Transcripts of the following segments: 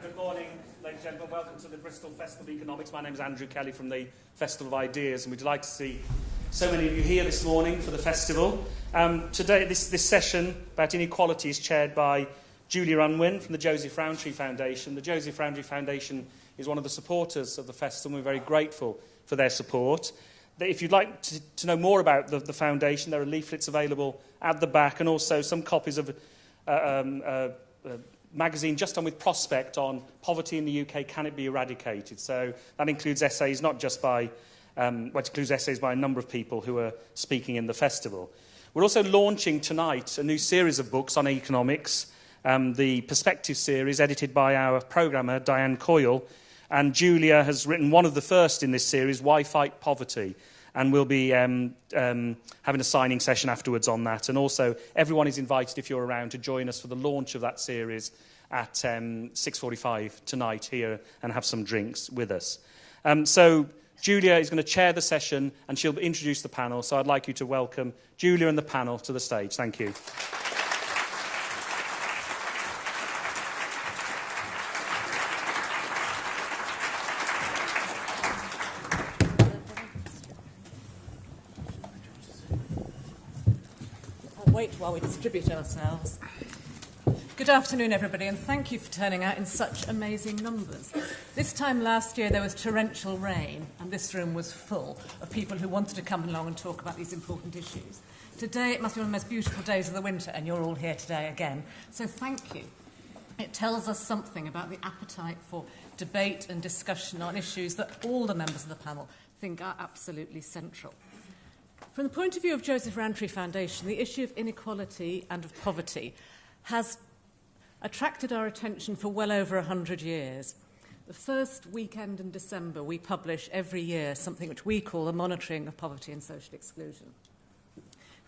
Good morning, ladies and gentlemen. Welcome to the Bristol Festival of Economics. My name is Andrew Kelly from the Festival of Ideas, and we'd like to see so many of you here this morning for the festival. Today, this session about inequality is chaired by Julia Unwin from the Joseph Rowntree Foundation. The Joseph Rowntree Foundation is one of the supporters of the festival, and we're very grateful for their support. If you'd like to know more about the foundation, there are leaflets available at the back, and also some copies of a magazine just done with Prospect on poverty in the UK, can it be eradicated? So that includes essays not just by, it includes essays by a number of people who are speaking in the festival. We're also launching tonight a new series of books on economics, the Perspective series, edited by our programmer, Diane Coyle, and Julia has written one of the first in this series, Why Fight Poverty? And we'll be having a signing session afterwards on that. And also, everyone is invited, if you're around, to join us for the launch of that series at 6:45 tonight here and have some drinks with us. So Julia is going to chair the session and she'll introduce the panel. So I'd like you to welcome Julia and the panel to the stage. Thank you. Wait while we distribute ourselves. Good afternoon, everybody, and thank you for turning out in such amazing numbers. This time last year there was torrential rain, and this room was full of people who wanted to come along and talk about these important issues. Today it must be one of the most beautiful days of the winter, and you're all here today again. So thank you. It tells us something about the appetite for debate and discussion on issues that all the members of the panel think are absolutely central. From the point of view of Joseph Rowntree Foundation, the issue of inequality and of poverty has attracted our attention for well over 100 years. The first weekend in December, we publish every year something which we call the Monitoring of Poverty and Social Exclusion.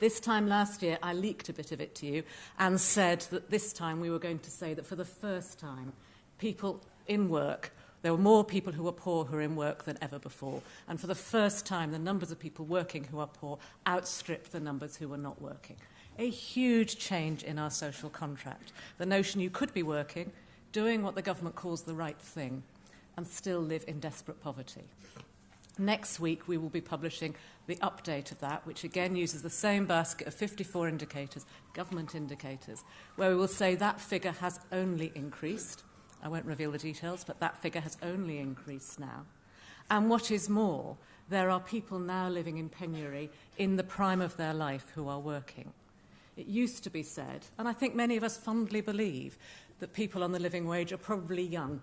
This time last year, I leaked a bit of it to you and said that this time we were going to say that for the first time, people in work, there were more people who were poor who were in work than ever before. And for the first time, the numbers of people working who are poor outstripped the numbers who were not working. A huge change in our social contract. The notion you could be working, doing what the government calls the right thing, and still live in desperate poverty. Next week, we will be publishing the update of that, which again uses the same basket of 54 indicators, government indicators, where we will say that figure has only increased. I won't reveal the details, but that figure has only increased now. And what is more, there are people now living in penury in the prime of their life who are working. It used to be said, and I think many of us fondly believe, that people on the living wage are probably young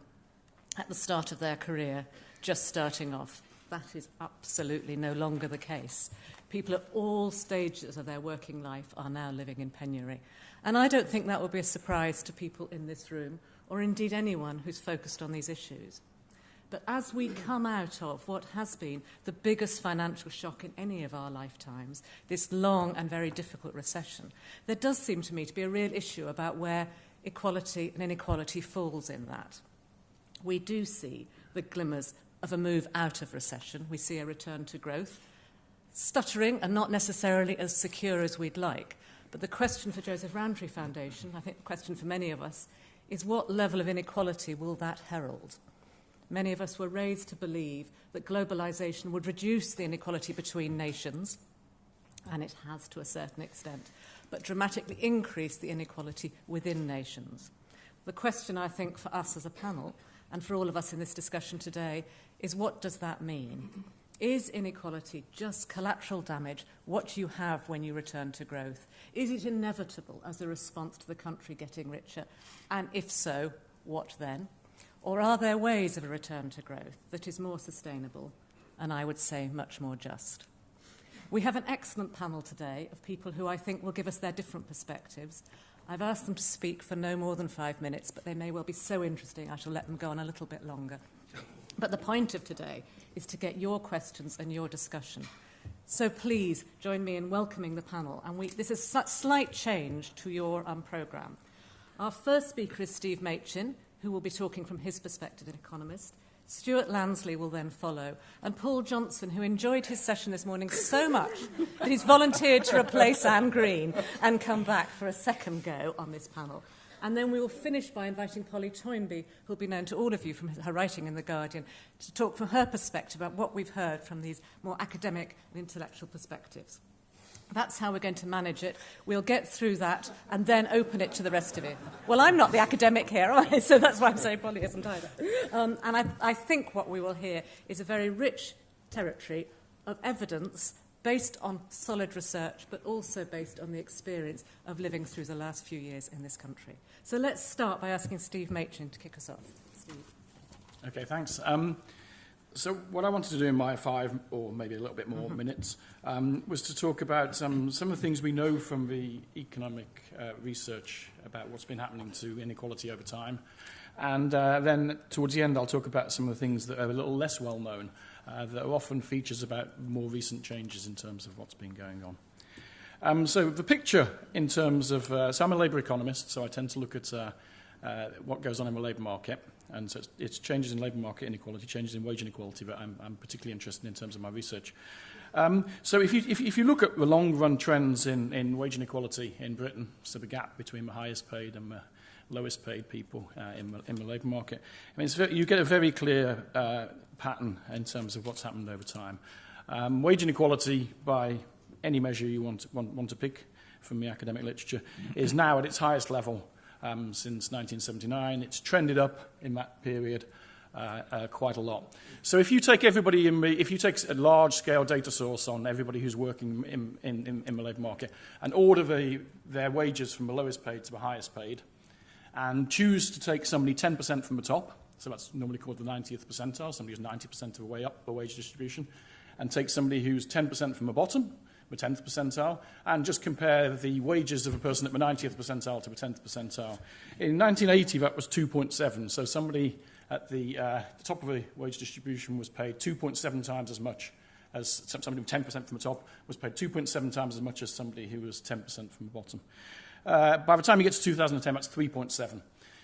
at the start of their career, just starting off. That is absolutely no longer the case. People at all stages of their working life are now living in penury. And I don't think that will be a surprise to people in this room, or indeed anyone who's focused on these issues. But as we come out of what has been the biggest financial shock in any of our lifetimes, this long and very difficult recession, there does seem to me to be a real issue about where equality and inequality falls in that. We do see the glimmers of a move out of recession. We see a return to growth, stuttering and not necessarily as secure as we'd like. But the question for Joseph Rowntree Foundation, I think the question for many of us, is what level of inequality will that herald? Many of us were raised to believe that globalisation would reduce the inequality between nations, and it has to a certain extent, but dramatically increase the inequality within nations. The question, I think, for us as a panel, and for all of us in this discussion today, is what does that mean? Is inequality just collateral damage, what you have when you return to growth? Is it inevitable as a response to the country getting richer? And if so, what then? Or are there ways of a return to growth that is more sustainable and, I would say, much more just? We have an excellent panel today of people who I think will give us their different perspectives. I've asked them to speak for no more than 5 minutes, but they may well be so interesting I shall let them go on a little bit longer. But the point of today is to get your questions and your discussion. So please join me in welcoming the panel. And this is such slight change to your programme. Our first speaker is Steve Machin, who will be talking from his perspective as an economist. Stewart Lansley will then follow. And Paul Johnson, who enjoyed his session this morning so much that he's volunteered to replace Anne Green and come back for a second go on this panel. And then we will finish by inviting Polly Toynbee, who will be known to all of you from her writing in The Guardian, to talk from her perspective about what we've heard from these more academic and intellectual perspectives. That's how we're going to manage it. We'll get through that and then open it to the rest of you. Well, I'm not the academic here, am I? So that's why I'm saying Polly isn't either. And I think what we will hear is a very rich territory of evidence based on solid research, but also based on the experience of living through the last few years in this country. So let's start by asking Steve Machin to kick us off. Steve. Okay, thanks. So what I wanted to do in my 5 or maybe a little bit more minutes was to talk about some of the things we know from the economic research about what's been happening to inequality over time. And then towards the end, I'll talk about some of the things that are a little less well known, that are often features about more recent changes in terms of what's been going on. So the picture in terms of... so I'm a labour economist, so I tend to look at what goes on in the labour market. And so it's changes in labour market inequality, changes in wage inequality that I'm particularly interested in terms of my research. So if you look at the long-run trends in wage inequality in Britain, so the gap between the highest paid and the lowest paid people in the labour market, I mean, you get a very clear pattern in terms of what's happened over time. Wage inequality, by any measure you want to pick from the academic literature, is now at its highest level since 1979. It's trended up in that period quite a lot. So if you take everybody if you take a large-scale data source on everybody who's working in the labour market and order their wages from the lowest paid to the highest paid, and choose to take somebody 10% from the top, so that's normally called the 90th percentile, somebody who's 90% of the way up the wage distribution, and take somebody who's 10% from the bottom, the 10th percentile, and just compare the wages of a person at the 90th percentile to the 10th percentile. In 1980, that was 2.7, so somebody at the top of the wage distribution was paid 2.7 times as much as somebody with 10% from the top was paid 2.7 times as much as somebody who was 10% from the bottom. By the time you get to 2010, that's 3.7.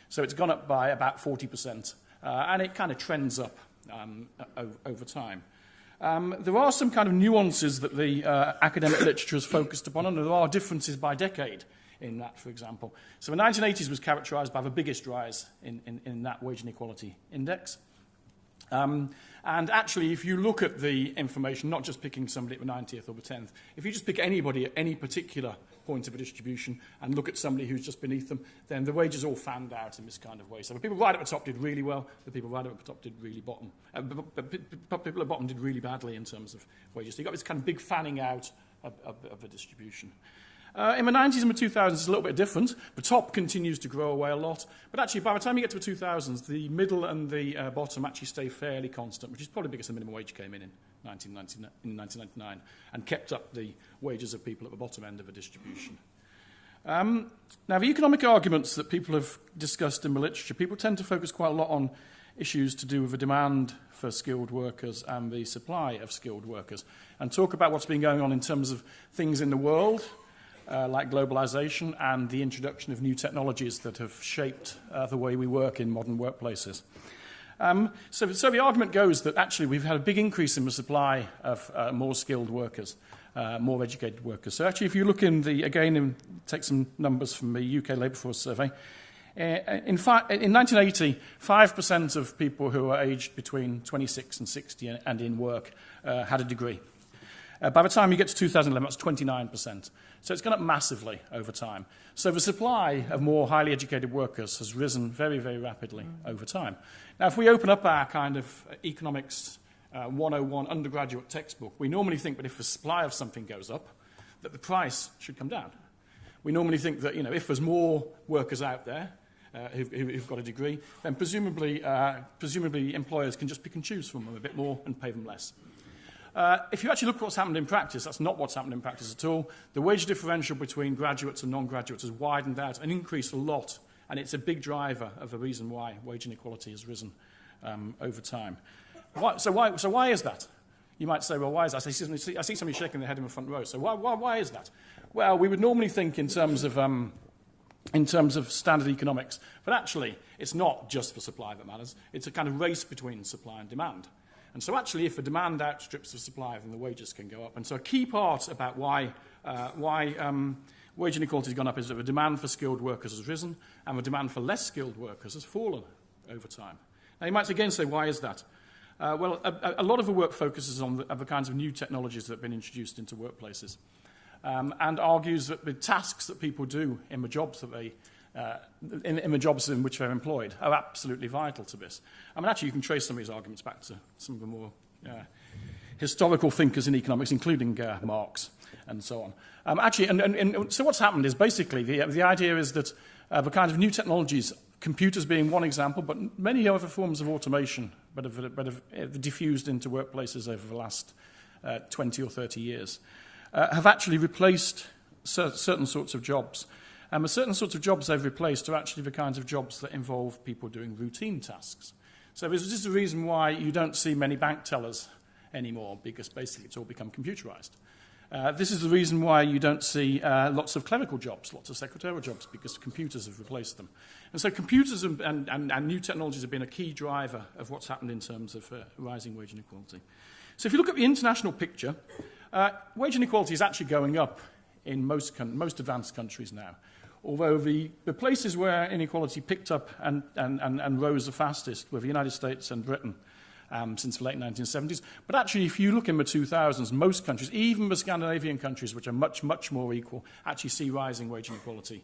So it's gone up by about 40%, and it kind of trends up over time. There are some kind of nuances that the academic literature has focused upon, and there are differences by decade in that, for example. So the 1980s was characterised by the biggest rise in that wage inequality index. And actually, if you look at the information, not just picking somebody at the 90th or the 10th, if you just pick anybody at any particular point of a distribution and look at somebody who's just beneath them, then the wages all fanned out in this kind of way. So the people right at the top did really well, the people right at the top did really bottom. People at the bottom did really badly in terms of wages. So you got this kind of big fanning out of the distribution. In the 90s and the 2000s, it's a little bit different. The top continues to grow away a lot. But actually, by the time you get to the 2000s, the middle and the bottom actually stay fairly constant, which is probably because the minimum wage came in 1999 and kept up the wages of people at the bottom end of the distribution. Now, the economic arguments that people have discussed in the literature, people tend to focus quite a lot on issues to do with the demand for skilled workers and the supply of skilled workers, and talk about what's been going on in terms of things in the world, like globalization and the introduction of new technologies that have shaped the way we work in modern workplaces. So the argument goes that actually we've had a big increase in the supply of more skilled workers, more educated workers. So actually if you look take some numbers from the UK Labour Force Survey, in 1980, 5% of people who are aged between 26 and 60 and in work had a degree. By the time you get to 2011, that's 29%. So it's gone up massively over time. So the supply of more highly educated workers has risen very, very rapidly over time. Now, if we open up our kind of economics 101 undergraduate textbook, we normally think that if the supply of something goes up, that the price should come down. We normally think that, if there's more workers out there who've got a degree, then presumably employers can just pick and choose from them a bit more and pay them less. If you actually look at what's happened in practice, that's not what's happened in practice at all. The wage differential between graduates and non-graduates has widened out and increased a lot, and it's a big driver of the reason why wage inequality has risen over time. So why is that? You might say, well, why is that? I see somebody shaking their head in the front row. So why is that? Well, we would normally think in terms of standard economics, but actually it's not just the supply that matters. It's a kind of race between supply and demand. And so actually, if the demand outstrips the supply, then the wages can go up. And so a key part about why wage inequality has gone up is that the demand for skilled workers has risen and the demand for less skilled workers has fallen over time. Now, you might again say, why is that? Well, a lot of the work focuses on the kinds of new technologies that have been introduced into workplaces and argues that the tasks that people do in the jobs that they in the jobs in which they're employed are absolutely vital to this. I mean, actually, you can trace some of these arguments back to some of the more historical thinkers in economics, including Marx and so on. So what's happened is basically the idea is that the kind of new technologies, computers being one example, but many other forms of automation that have diffused into workplaces over the last 20 or 30 years, have actually replaced certain sorts of jobs. And the certain sorts of jobs they've replaced are actually the kinds of jobs that involve people doing routine tasks. So this is the reason why you don't see many bank tellers anymore, because basically it's all become computerized. This is the reason why you don't see lots of clerical jobs, lots of secretarial jobs, because computers have replaced them. And so computers and new technologies have been a key driver of what's happened in terms of rising wage inequality. So if you look at the international picture, wage inequality is actually going up in most advanced countries now. Although the places where inequality picked up and rose the fastest were the United States and Britain since the late 1970s. But actually, if you look in the 2000s, most countries, even the Scandinavian countries, which are much, much more equal, actually see rising wage inequality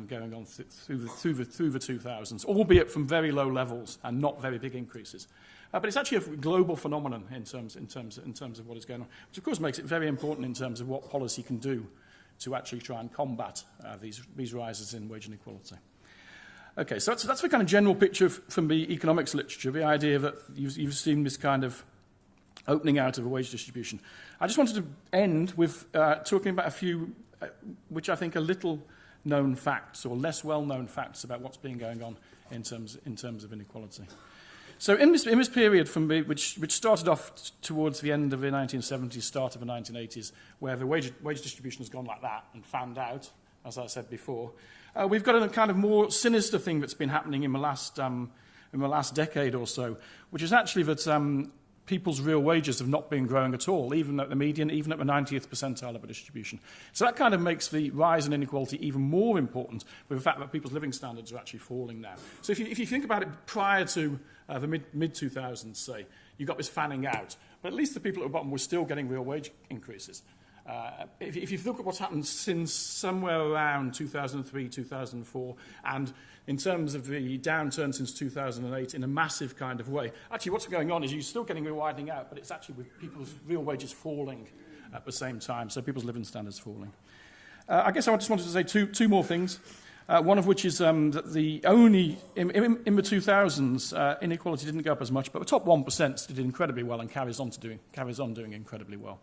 going on through the 2000s, albeit from very low levels and not very big increases. But it's actually a global phenomenon in terms of what is going on, which of course makes it very important in terms of what policy can do to actually try and combat these rises in wage inequality. Okay, so that's the kind of general picture from the economics literature, the idea that you've seen this kind of opening out of a wage distribution. I just wanted to end with talking about a few, which I think are little-known facts or less well-known facts about what's been going on in terms of inequality. So in this period which started off towards the end of the 1970s, start of the 1980s, where the wage distribution has gone like that and fanned out, as I said before, we've got a kind of more sinister thing that's been happening in the last decade or so, which is actually that people's real wages have not been growing at all, even at the median, even at the 90th percentile of a distribution. So that kind of makes the rise in inequality even more important with the fact that people's living standards are actually falling now. So if you think about it prior to the mid-2000s, say, you got this fanning out, but at least the people at the bottom were still getting real wage increases. If you look at what's happened since somewhere around 2003, 2004, and in terms of the downturn since 2008 in a massive kind of way, actually what's going on is you're still getting a widening out, but it's actually with people's real wages falling at the same time, so people's living standards falling. I guess I just wanted to say two more things, one of which is that the only, in the 2000s, inequality didn't go up as much, but the top 1% did incredibly well and carries on doing incredibly well.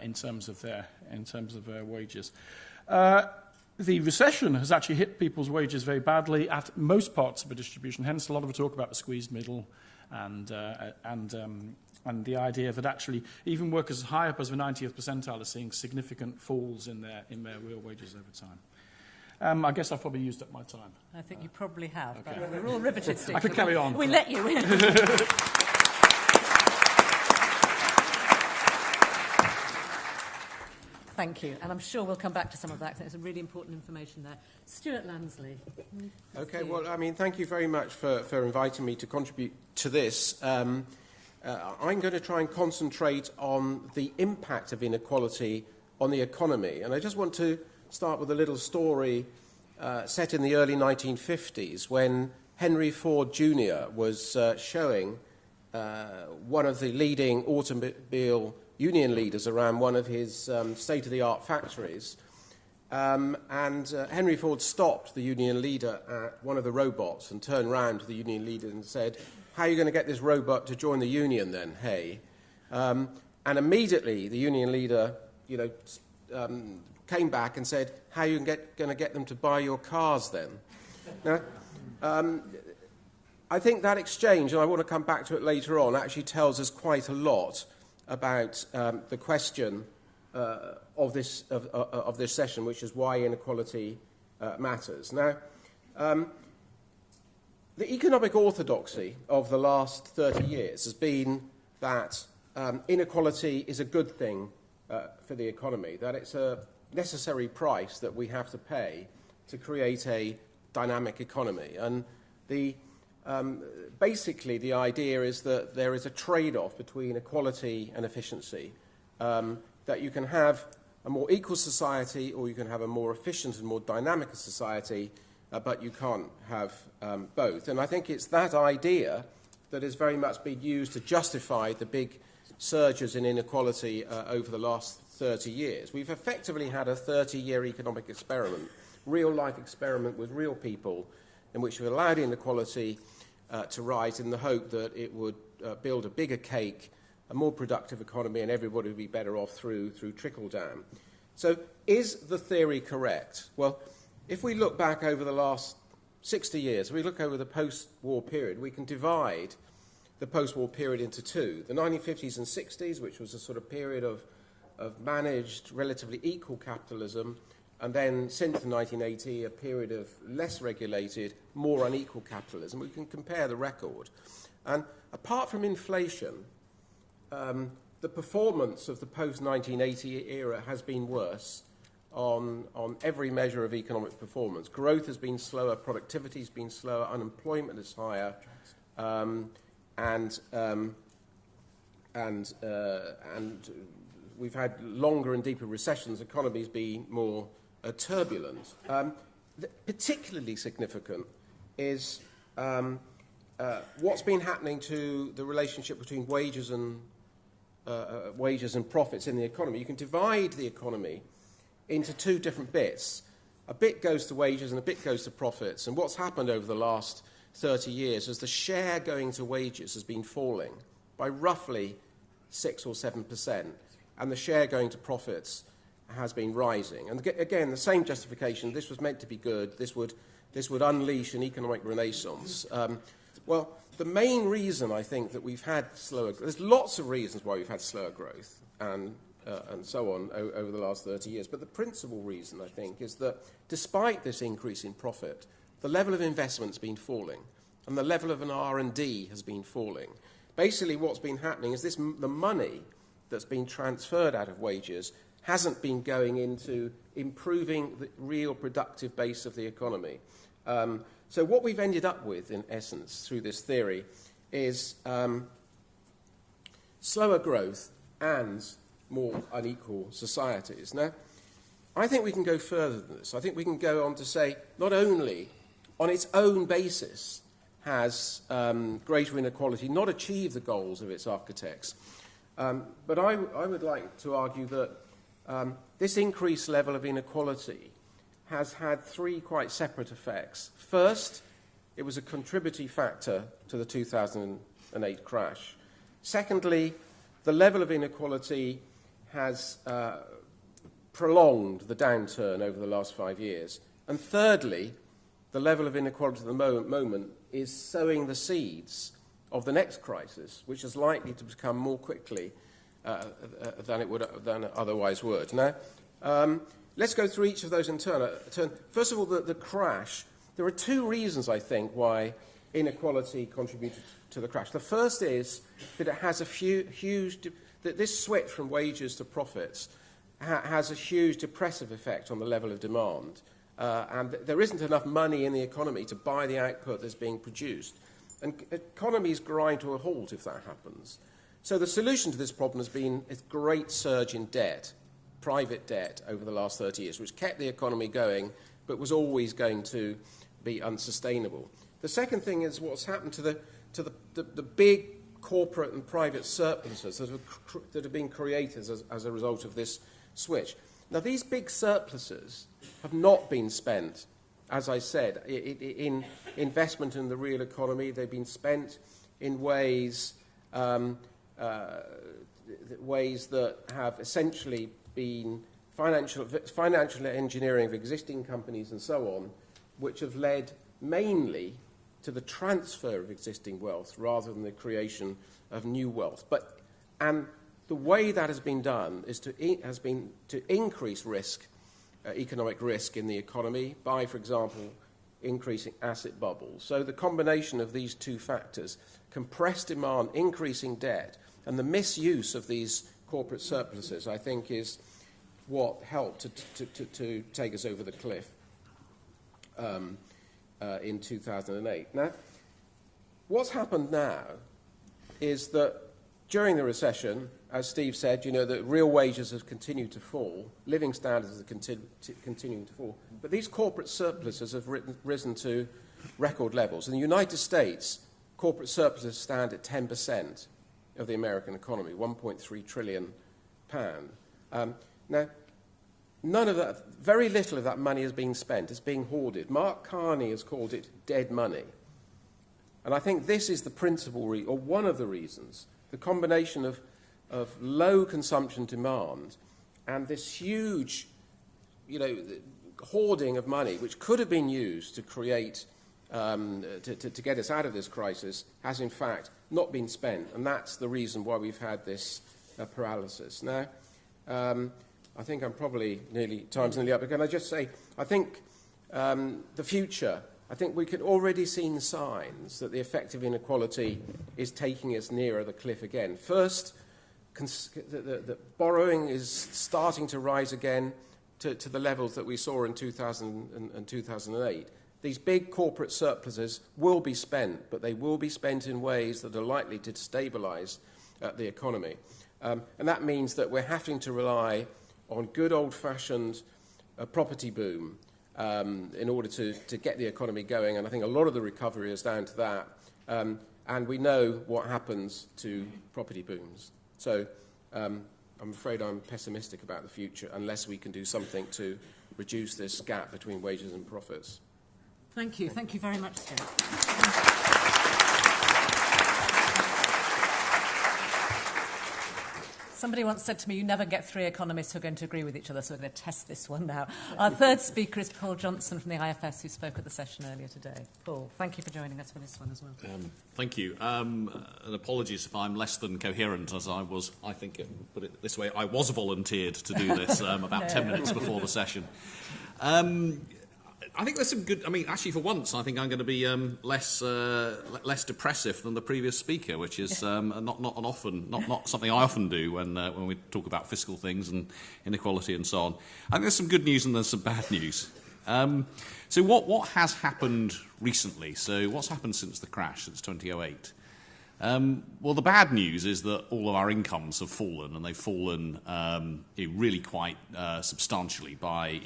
In terms of their wages. The recession has actually hit people's wages very badly at most parts of the distribution, hence a lot of the talk about the squeezed middle and the idea that actually even workers high up as the 90th percentile are seeing significant falls in their real wages over time. I guess I've probably used up my time. I think you probably have. Okay. We're all riveted, Steve. I could carry on. We let you in. Thank you, and I'm sure we'll come back to some of that. There's some really important information there. Stewart, Lansley. Okay, well, I mean, thank you very much for inviting me to contribute to this. I'm going to try and concentrate on the impact of inequality on the economy, and I just want to start with a little story set in the early 1950s when Henry Ford Jr. was showing one of the leading automobile union leaders around one of his state-of-the-art factories. And Henry Ford stopped the union leader at one of the robots and turned around to the union leader and said, "How are you going to get this robot to join the union then, hey?" And immediately the union leader, came back and said, "How are you going to get them to buy your cars then?" Now, I think that exchange, and I want to come back to it later on, actually tells us quite a lot about the question of this session, which is why inequality matters. Now, the economic orthodoxy of the last 30 years has been that inequality is a good thing for the economy, that it's a necessary price that we have to pay to create a dynamic economy. And basically the idea is that there is a trade-off between equality and efficiency, that you can have a more equal society or you can have a more efficient and more dynamic society, but you can't have both. And I think it's that idea that has very much been used to justify the big surges in inequality over the last 30 years. We've effectively had a 30-year economic experiment, real-life experiment with real people, in which we've allowed inequality to rise in the hope that it would build a bigger cake, a more productive economy, and everybody would be better off through trickle-down. So is the theory correct? Well, if we look back over the last 60 years, if we look over the post-war period, we can divide the post-war period into two. The 1950s and 60s, which was a sort of period of managed, relatively equal capitalism, and then since 1980, a period of less regulated, more unequal capitalism. We can compare the record. And apart from inflation, the performance of the post-1980 era has been worse on every measure of economic performance. Growth has been slower, productivity has been slower, unemployment is higher, and we've had longer and deeper recessions, economies being more turbulent. Particularly significant is what's been happening to the relationship between wages and profits in the economy. You can divide the economy into two different bits. A bit goes to wages and a bit goes to profits. And what's happened over the last 30 years is the share going to wages has been falling by roughly 6 or 7%, and the share going to profits has been rising. And again, the same justification, this was meant to be good, this would unleash an economic renaissance. Well, the main reason I think that we've had slower growth, there's lots of reasons why we've had slower growth and so on over the last 30 years, but the principal reason, I think, is that despite this increase in profit, the level of investment's been falling, and the level of an R&D has been falling. Basically, what's been happening is the money that's been transferred out of wages hasn't been going into improving the real productive base of the economy. So what we've ended up with, in essence, through this theory, is slower growth and more unequal societies. Now, I think we can go further than this. I think we can go on to say not only on its own basis has greater inequality not achieved the goals of its architects, but I would like to argue that this increased level of inequality has had three quite separate effects. First, it was a contributory factor to the 2008 crash. Secondly, the level of inequality has prolonged the downturn over the last 5 years. And thirdly, the level of inequality at the moment is sowing the seeds of the next crisis, which is likely to become more quickly than it otherwise would. Now, let's go through each of those in turn. First of all, the crash. There are two reasons, I think, why inequality contributed to the crash. The first is that it has that this switch from wages to profits has a huge depressive effect on the level of demand. And there isn't enough money in the economy to buy the output that's being produced. And economies grind to a halt if that happens. So the solution to this problem has been a great surge in debt, private debt, over the last 30 years, which kept the economy going, but was always going to be unsustainable. The second thing is what's happened to the big corporate and private surpluses that have been created as a result of this switch. Now, these big surpluses have not been spent, as I said, in investment in the real economy. They've been spent in ways that have essentially been financial engineering of existing companies and so on, which have led mainly to the transfer of existing wealth rather than the creation of new wealth. And the way that has been done has been to increase risk, economic risk in the economy by, for example, increasing asset bubbles. So the combination of these two factors, compressed demand, increasing debt, and the misuse of these corporate surpluses, I think, is what helped to take us over the cliff in 2008. Now, what's happened now is that during the recession, as Steve said, that real wages have continued to fall, living standards are continuing to fall, but these corporate surpluses have risen to record levels. In the United States, corporate surpluses stand at 10% of the American economy, £1.3 trillion. Now, none of that, very little of that money is being spent. It's being hoarded. Mark Carney has called it dead money. And I think this is the principal or one of the reasons, the combination of low consumption demand and this huge, hoarding of money, which could have been used to create, to get us out of this crisis, has in fact not been spent. And that's the reason why we've had this paralysis. Now, I think I'm probably time's nearly up. But can I just say, I think the future, I think we could already see signs that the effect of inequality is taking us nearer the cliff again. First, the borrowing is starting to rise again to the levels that we saw in 2000 and 2008. These big corporate surpluses will be spent, but they will be spent in ways that are likely to destabilise the economy. And that means that we're having to rely on good old-fashioned property boom in order to get the economy going. And I think a lot of the recovery is down to that. And we know what happens to property booms. So I'm afraid I'm pessimistic about the future unless we can do something to reduce this gap between wages and profits. Thank you. Thank you very much, Stewart. Somebody once said to me, you never get three economists who are going to agree with each other, so we're going to test this one now. Our third speaker is Paul Johnson from the IFS, who spoke at the session earlier today. Paul, thank you for joining us for this one as well. Thank you. And apologies if I'm less than coherent, as I was, I think, put it this way, I was volunteered to do this about 10 minutes before the session. I think there's some good. Actually, for once, I think I'm going to be less depressive than the previous speaker, which is not something I often do when we talk about fiscal things and inequality and so on. I think there's some good news and there's some bad news. So what has happened recently? So what's happened since the crash, since 2008? Well, the bad news is that all of our incomes have fallen, and they've fallen really quite substantially by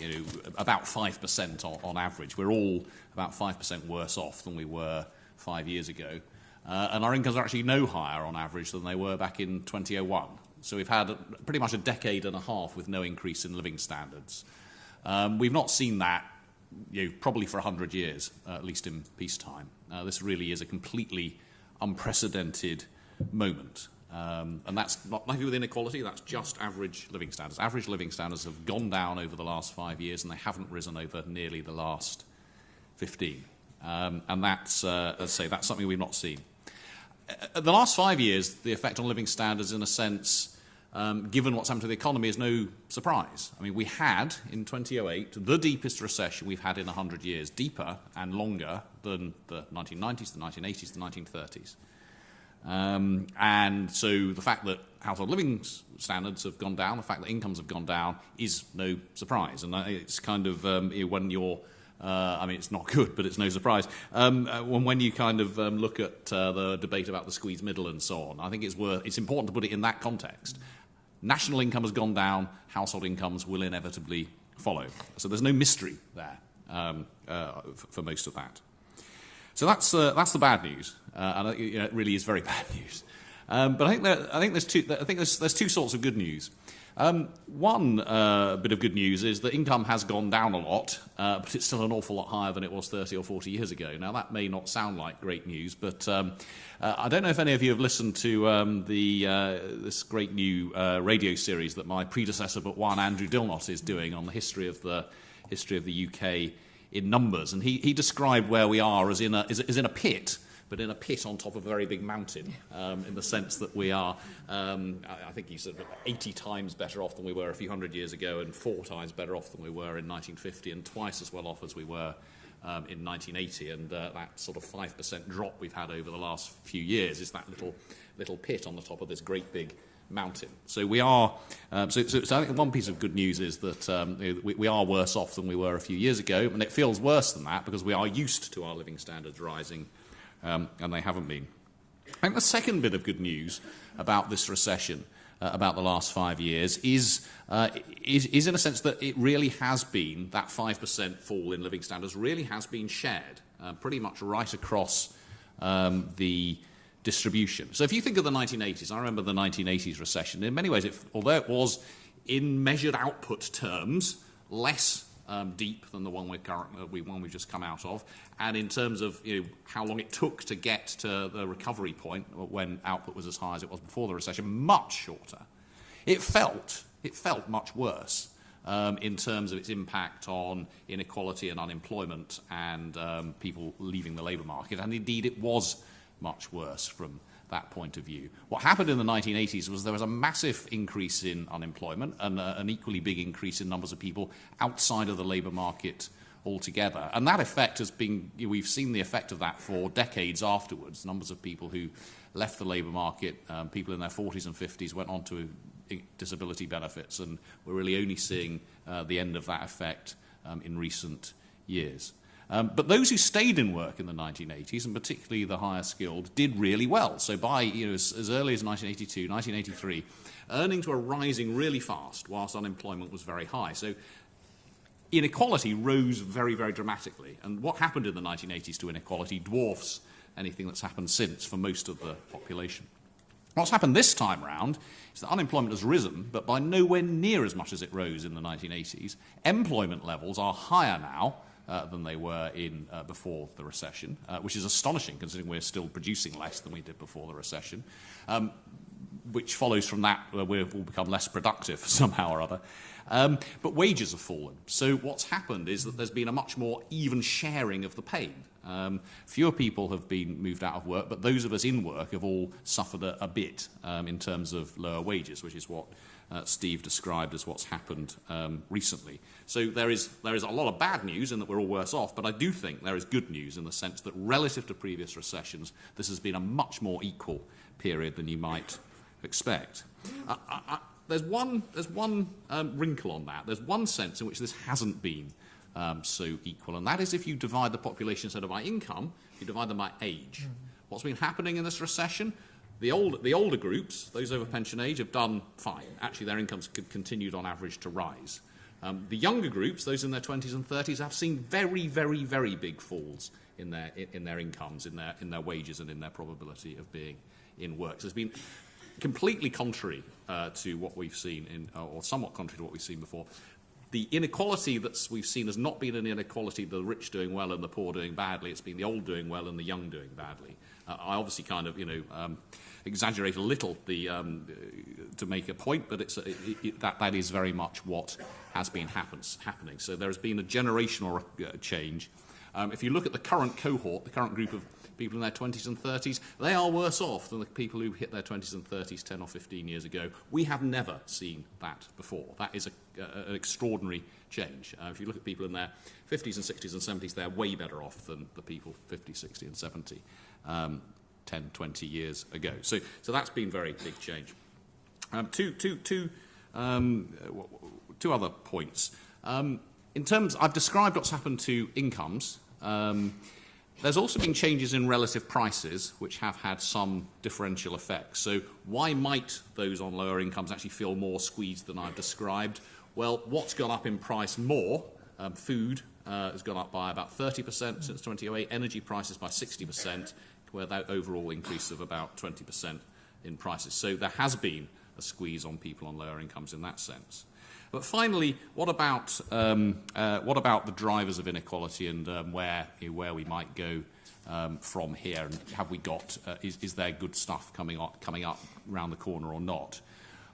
about 5% on average. We're all about 5% worse off than we were 5 years ago. And our incomes are actually no higher on average than they were back in 2001. So we've had pretty much a decade and a half with no increase in living standards. We've not seen that probably for 100 years, at least in peacetime. This really is a completely unprecedented moment. And that's not nothing with inequality, that's just average living standards. Average living standards have gone down over the last 5 years, and they haven't risen over nearly the last 15. And that's, as I say, that's something we've not seen. The last 5 years, the effect on living standards, in a sense, given what's happened to the economy, is no surprise. We had, in 2008, the deepest recession we've had in 100 years, deeper and longer than the 1990s, the 1980s, the 1930s. And so the fact that household living standards have gone down, the fact that incomes have gone down, is no surprise. And it's kind of when you're it's not good, but it's no surprise. When you kind of look at the debate about the squeezed middle and so on, I think it's important to put it in that context. National income has gone down, household incomes will inevitably follow. So there's no mystery there for most of that. So that's the bad news, and it really is very bad news. But I think there's two sorts of good news. One bit of good news is that income has gone down a lot, but it's still an awful lot higher than it was 30 or 40 years ago. Now, that may not sound like great news, but I don't know if any of you have listened to this great new radio series that my predecessor but one, Andrew Dilnot, is doing on the history of the UK in numbers. And he described where we are as in a pit, but in a pit on top of a very big mountain, in the sense that we are, I think he said, 80 times better off than we were a few hundred years ago, and 4 times better off than we were in 1950, and twice as well off as we were in 1980. And that sort of 5% drop we've had over the last few years is that little pit on the top of this great big mountain. So we are. So I think one piece of good news is that we are worse off than we were a few years ago, and it feels worse than that because we are used to our living standards rising, and they haven't been. I think the second bit of good news about this recession, about the last 5 years, is in a sense that it really has been, that 5% fall in living standards really has been shared pretty much right across the distribution. So if you think of the 1980s, I remember the 1980s recession. In many ways, although it was in measured output terms less deep than the one we've just come out of, and in terms of how long it took to get to the recovery point when output was as high as it was before the recession, much shorter. It felt much worse in terms of its impact on inequality and unemployment and people leaving the labour market, and indeed it was much worse from that point of view. What happened in the 1980s was there was a massive increase in unemployment and an equally big increase in numbers of people outside of the labour market altogether. And that effect has been, we've seen the effect of that for decades afterwards. Numbers of people who left the labour market, people in their 40s and 50s, went on to disability benefits, and we're really only seeing the end of that effect in recent years. But those who stayed in work in the 1980s, and particularly the higher skilled, did really well. So by as early as 1982, 1983, earnings were rising really fast whilst unemployment was very high. So inequality rose very, very dramatically. And what happened in the 1980s to inequality dwarfs anything that's happened since for most of the population. What's happened this time round is that unemployment has risen, but by nowhere near as much as it rose in the 1980s. Employment levels are higher now than they were in before the recession, which is astonishing considering we're still producing less than we did before the recession, which follows from that we've all become less productive somehow or other. But wages have fallen. So what's happened is that there's been a much more even sharing of the pain. Fewer people have been moved out of work, but those of us in work have all suffered a bit in terms of lower wages, which is what Steve described as what's happened recently. So there is a lot of bad news in that we're all worse off, but I do think there is good news in the sense that relative to previous recessions, this has been a much more equal period than you might expect. There's one wrinkle on that. There's one sense in which this hasn't been so equal, and that is if you divide the population instead of by income, you divide them by age. What's been happening in this recession? The older groups, those over pension age, have done fine. Actually, their incomes continued on average to rise. The younger groups, those in their 20s and 30s, have seen very, very, very big falls in their incomes, in their wages, and in their probability of being in work. So it's been completely contrary to what we've seen, or somewhat contrary to what we've seen before. The inequality that we've seen has not been an inequality of the rich doing well and the poor doing badly. It's been the old doing well and the young doing badly. I obviously kind of, exaggerate a little to make a point, but that is very much what has been happening. So there has been a generational change. If you look at the current cohort, the current group of people in their 20s and 30s, they are worse off than the people who hit their 20s and 30s 10 or 15 years ago. We have never seen that before. That is an extraordinary change. If you look at people in their 50s and 60s and 70s, they're way better off than the people 50, 60 and 70 10, 20 years ago. So that's been very big change. Two other points. I've described what's happened to incomes. There's also been changes in relative prices, which have had some differential effects. So why might those on lower incomes actually feel more squeezed than I've described? Well, what's gone up in price more? Food has gone up by about 30% since 2008, energy prices by 60%, with that overall increase of about 20% in prices. So there has been a squeeze on people on lower incomes in that sense. But finally, what about the drivers of inequality and where we might go from here? And have we got is there good stuff coming up around the corner or not?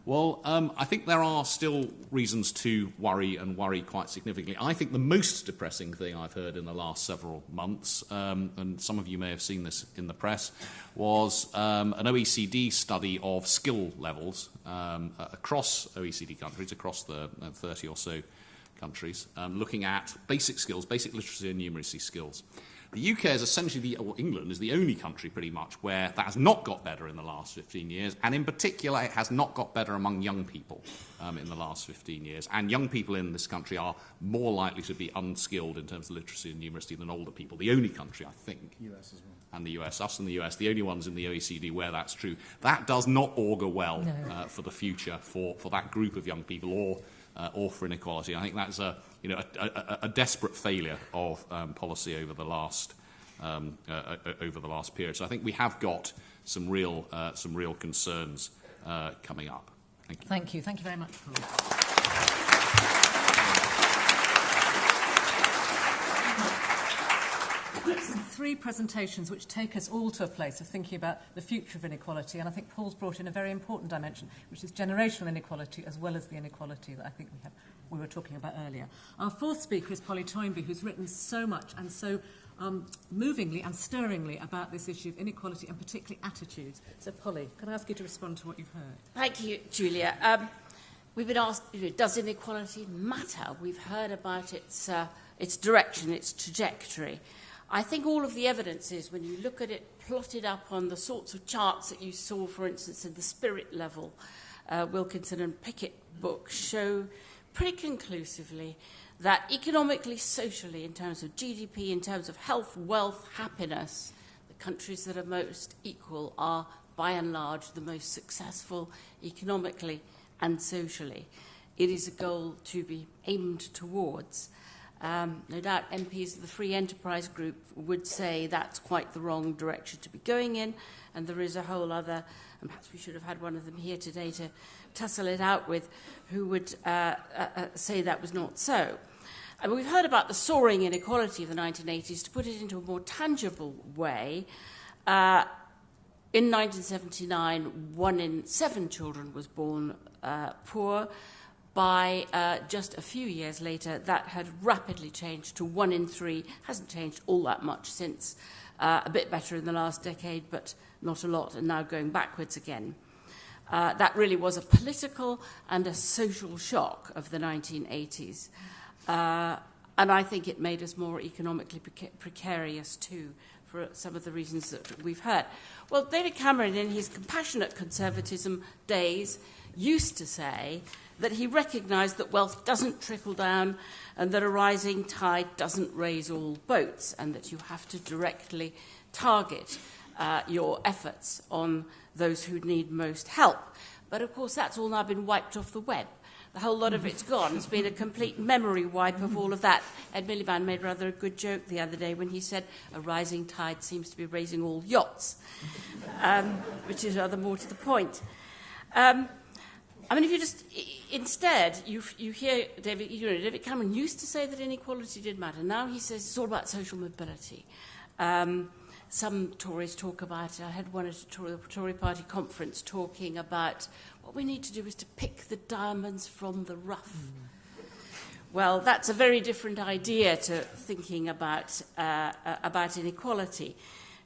Well, I think there are still reasons to worry and worry quite significantly. I think the most depressing thing I've heard in the last several months, and some of you may have seen this in the press, was an OECD study of skill levels across OECD countries, across the 30 or so countries, looking at basic skills, basic literacy and numeracy skills. The UK is essentially, England is the only country pretty much where that has not got better in the last 15 years, and in particular it has not got better among young people in the last 15 years. And young people in this country are more likely to be unskilled in terms of literacy and numeracy than older people. The only country, I think. US as well. And the US, us and the US, the only ones in the OECD where that's true. That does not augur well for the future for that group of young people or for inequality. I think that's a desperate failure of policy over the last period. So I think we have got some real concerns coming up. Thank you. Thank you. Thank you very much, Paul. Three presentations which take us all to a place of thinking about the future of inequality, and I think Paul's brought in a very important dimension, which is generational inequality as well as the inequality that I think we were talking about earlier. Our fourth speaker is Polly Toynbee, who's written so much and so movingly and stirringly about this issue of inequality and particularly attitudes. So, Polly, can I ask you to respond to what you've heard? Thank you, Julia. We've been asked, does inequality matter? We've heard about its direction, its trajectory. I think all of the evidence is, when you look at it plotted up on the sorts of charts that you saw, for instance, in the Spirit level, Wilkinson and Pickett book, show pretty conclusively that economically, socially, in terms of GDP, in terms of health, wealth, happiness, the countries that are most equal are, by and large, the most successful economically and socially. It is a goal to be aimed towards. No doubt MPs of the Free Enterprise Group would say that's quite the wrong direction to be going in, and there is a whole other, and perhaps we should have had one of them here today to tussle it out with, who would say that was not so. And we've heard about the soaring inequality of the 1980s. To put it into a more tangible way, in 1979, 1 in 7 children was born poor. By just a few years later, that had rapidly changed to 1 in 3. Hasn't changed all that much since, a bit better in the last decade, but not a lot, and now going backwards again. That really was a political and a social shock of the 1980s. And I think it made us more economically precarious too, for some of the reasons that we've heard. Well, David Cameron, in his compassionate conservatism days, used to say that he recognised that wealth doesn't trickle down and that a rising tide doesn't raise all boats, and that you have to directly target your efforts on those who need most help. But, of course, that's all now been wiped off the web. The whole lot of it's gone. It's been a complete memory wipe of all of that. Ed Miliband made rather a good joke the other day when he said a rising tide seems to be raising all yachts, which is rather more to the point. I mean, if you just, instead, you hear David Cameron used to say that inequality did matter. Now he says it's all about social mobility. Some Tories talk about it. I had one at a Tory party conference talking about what we need to do is to pick the diamonds from the rough. Well, that's a very different idea to thinking about inequality.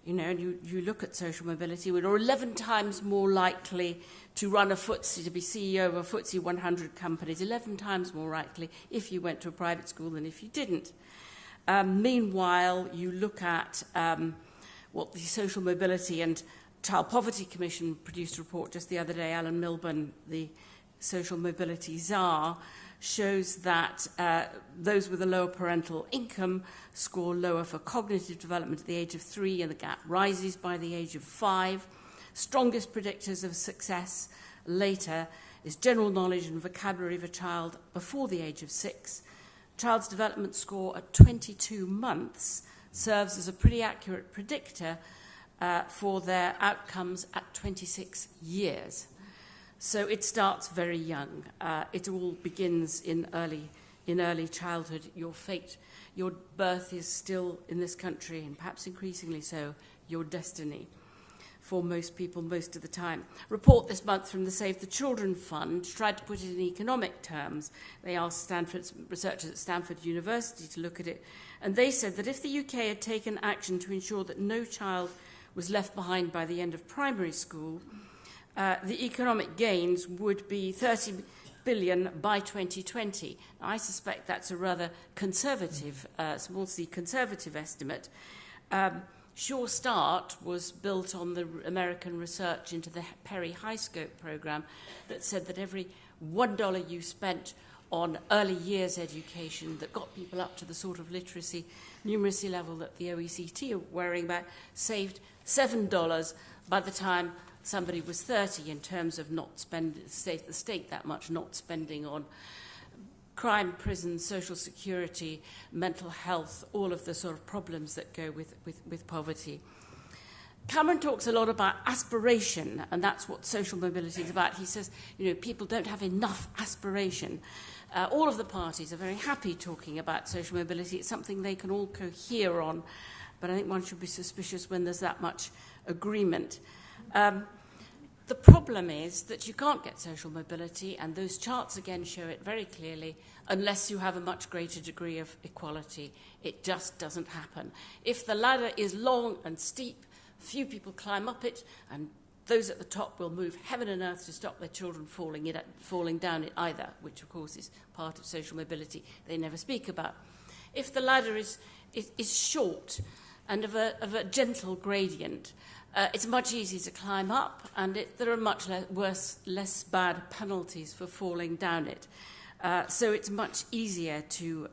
And you look at social mobility, we're 11 times more likely to run a FTSE, to be CEO of a FTSE 100 companies, 11 times more likely if you went to a private school than if you didn't. Meanwhile, you look at what the Social Mobility and Child Poverty Commission produced a report just the other day. Alan Milburn, the Social Mobility Czar, shows that those with a lower parental income score lower for cognitive development at the age of 3, and the gap rises by the age of 5. Strongest predictors of success later is general knowledge and vocabulary of a child before the age of 6. Child's development score at 22 months serves as a pretty accurate predictor for their outcomes at 26 years. So it starts very young. It all begins in early childhood. Your birth is still in this country, and perhaps increasingly so, your destiny for most people most of the time. Report this month from the Save the Children Fund tried to put it in economic terms. They asked researchers at Stanford University to look at it, and they said that if the UK had taken action to ensure that no child was left behind by the end of primary school, the economic gains would be 30 billion by 2020. Now, I suspect that's a rather conservative, small c conservative estimate. Sure Start was built on the American research into the Perry High Scope program that said that every $1 you spent on early years education that got people up to the sort of numeracy level that the OECD are worrying about saved $7 by the time somebody was 30 in terms of save the state that much, not spending on crime, prison, social security, mental health, all of the sort of problems that go with poverty. Cameron talks a lot about aspiration, and that's what social mobility is about. He says, people don't have enough aspiration. All of the parties are very happy talking about social mobility. It's something they can all cohere on, but I think one should be suspicious when there's that much agreement. The problem is that you can't get social mobility, and those charts again show it very clearly, unless you have a much greater degree of equality. It just doesn't happen. If the ladder is long and steep, few people climb up it, and those at the top will move heaven and earth to stop their children falling down it either, which of course is part of social mobility they never speak about. If the ladder is short and of a gentle gradient, it's much easier to climb up, and there are much less bad penalties for falling down it. So it's much easier to,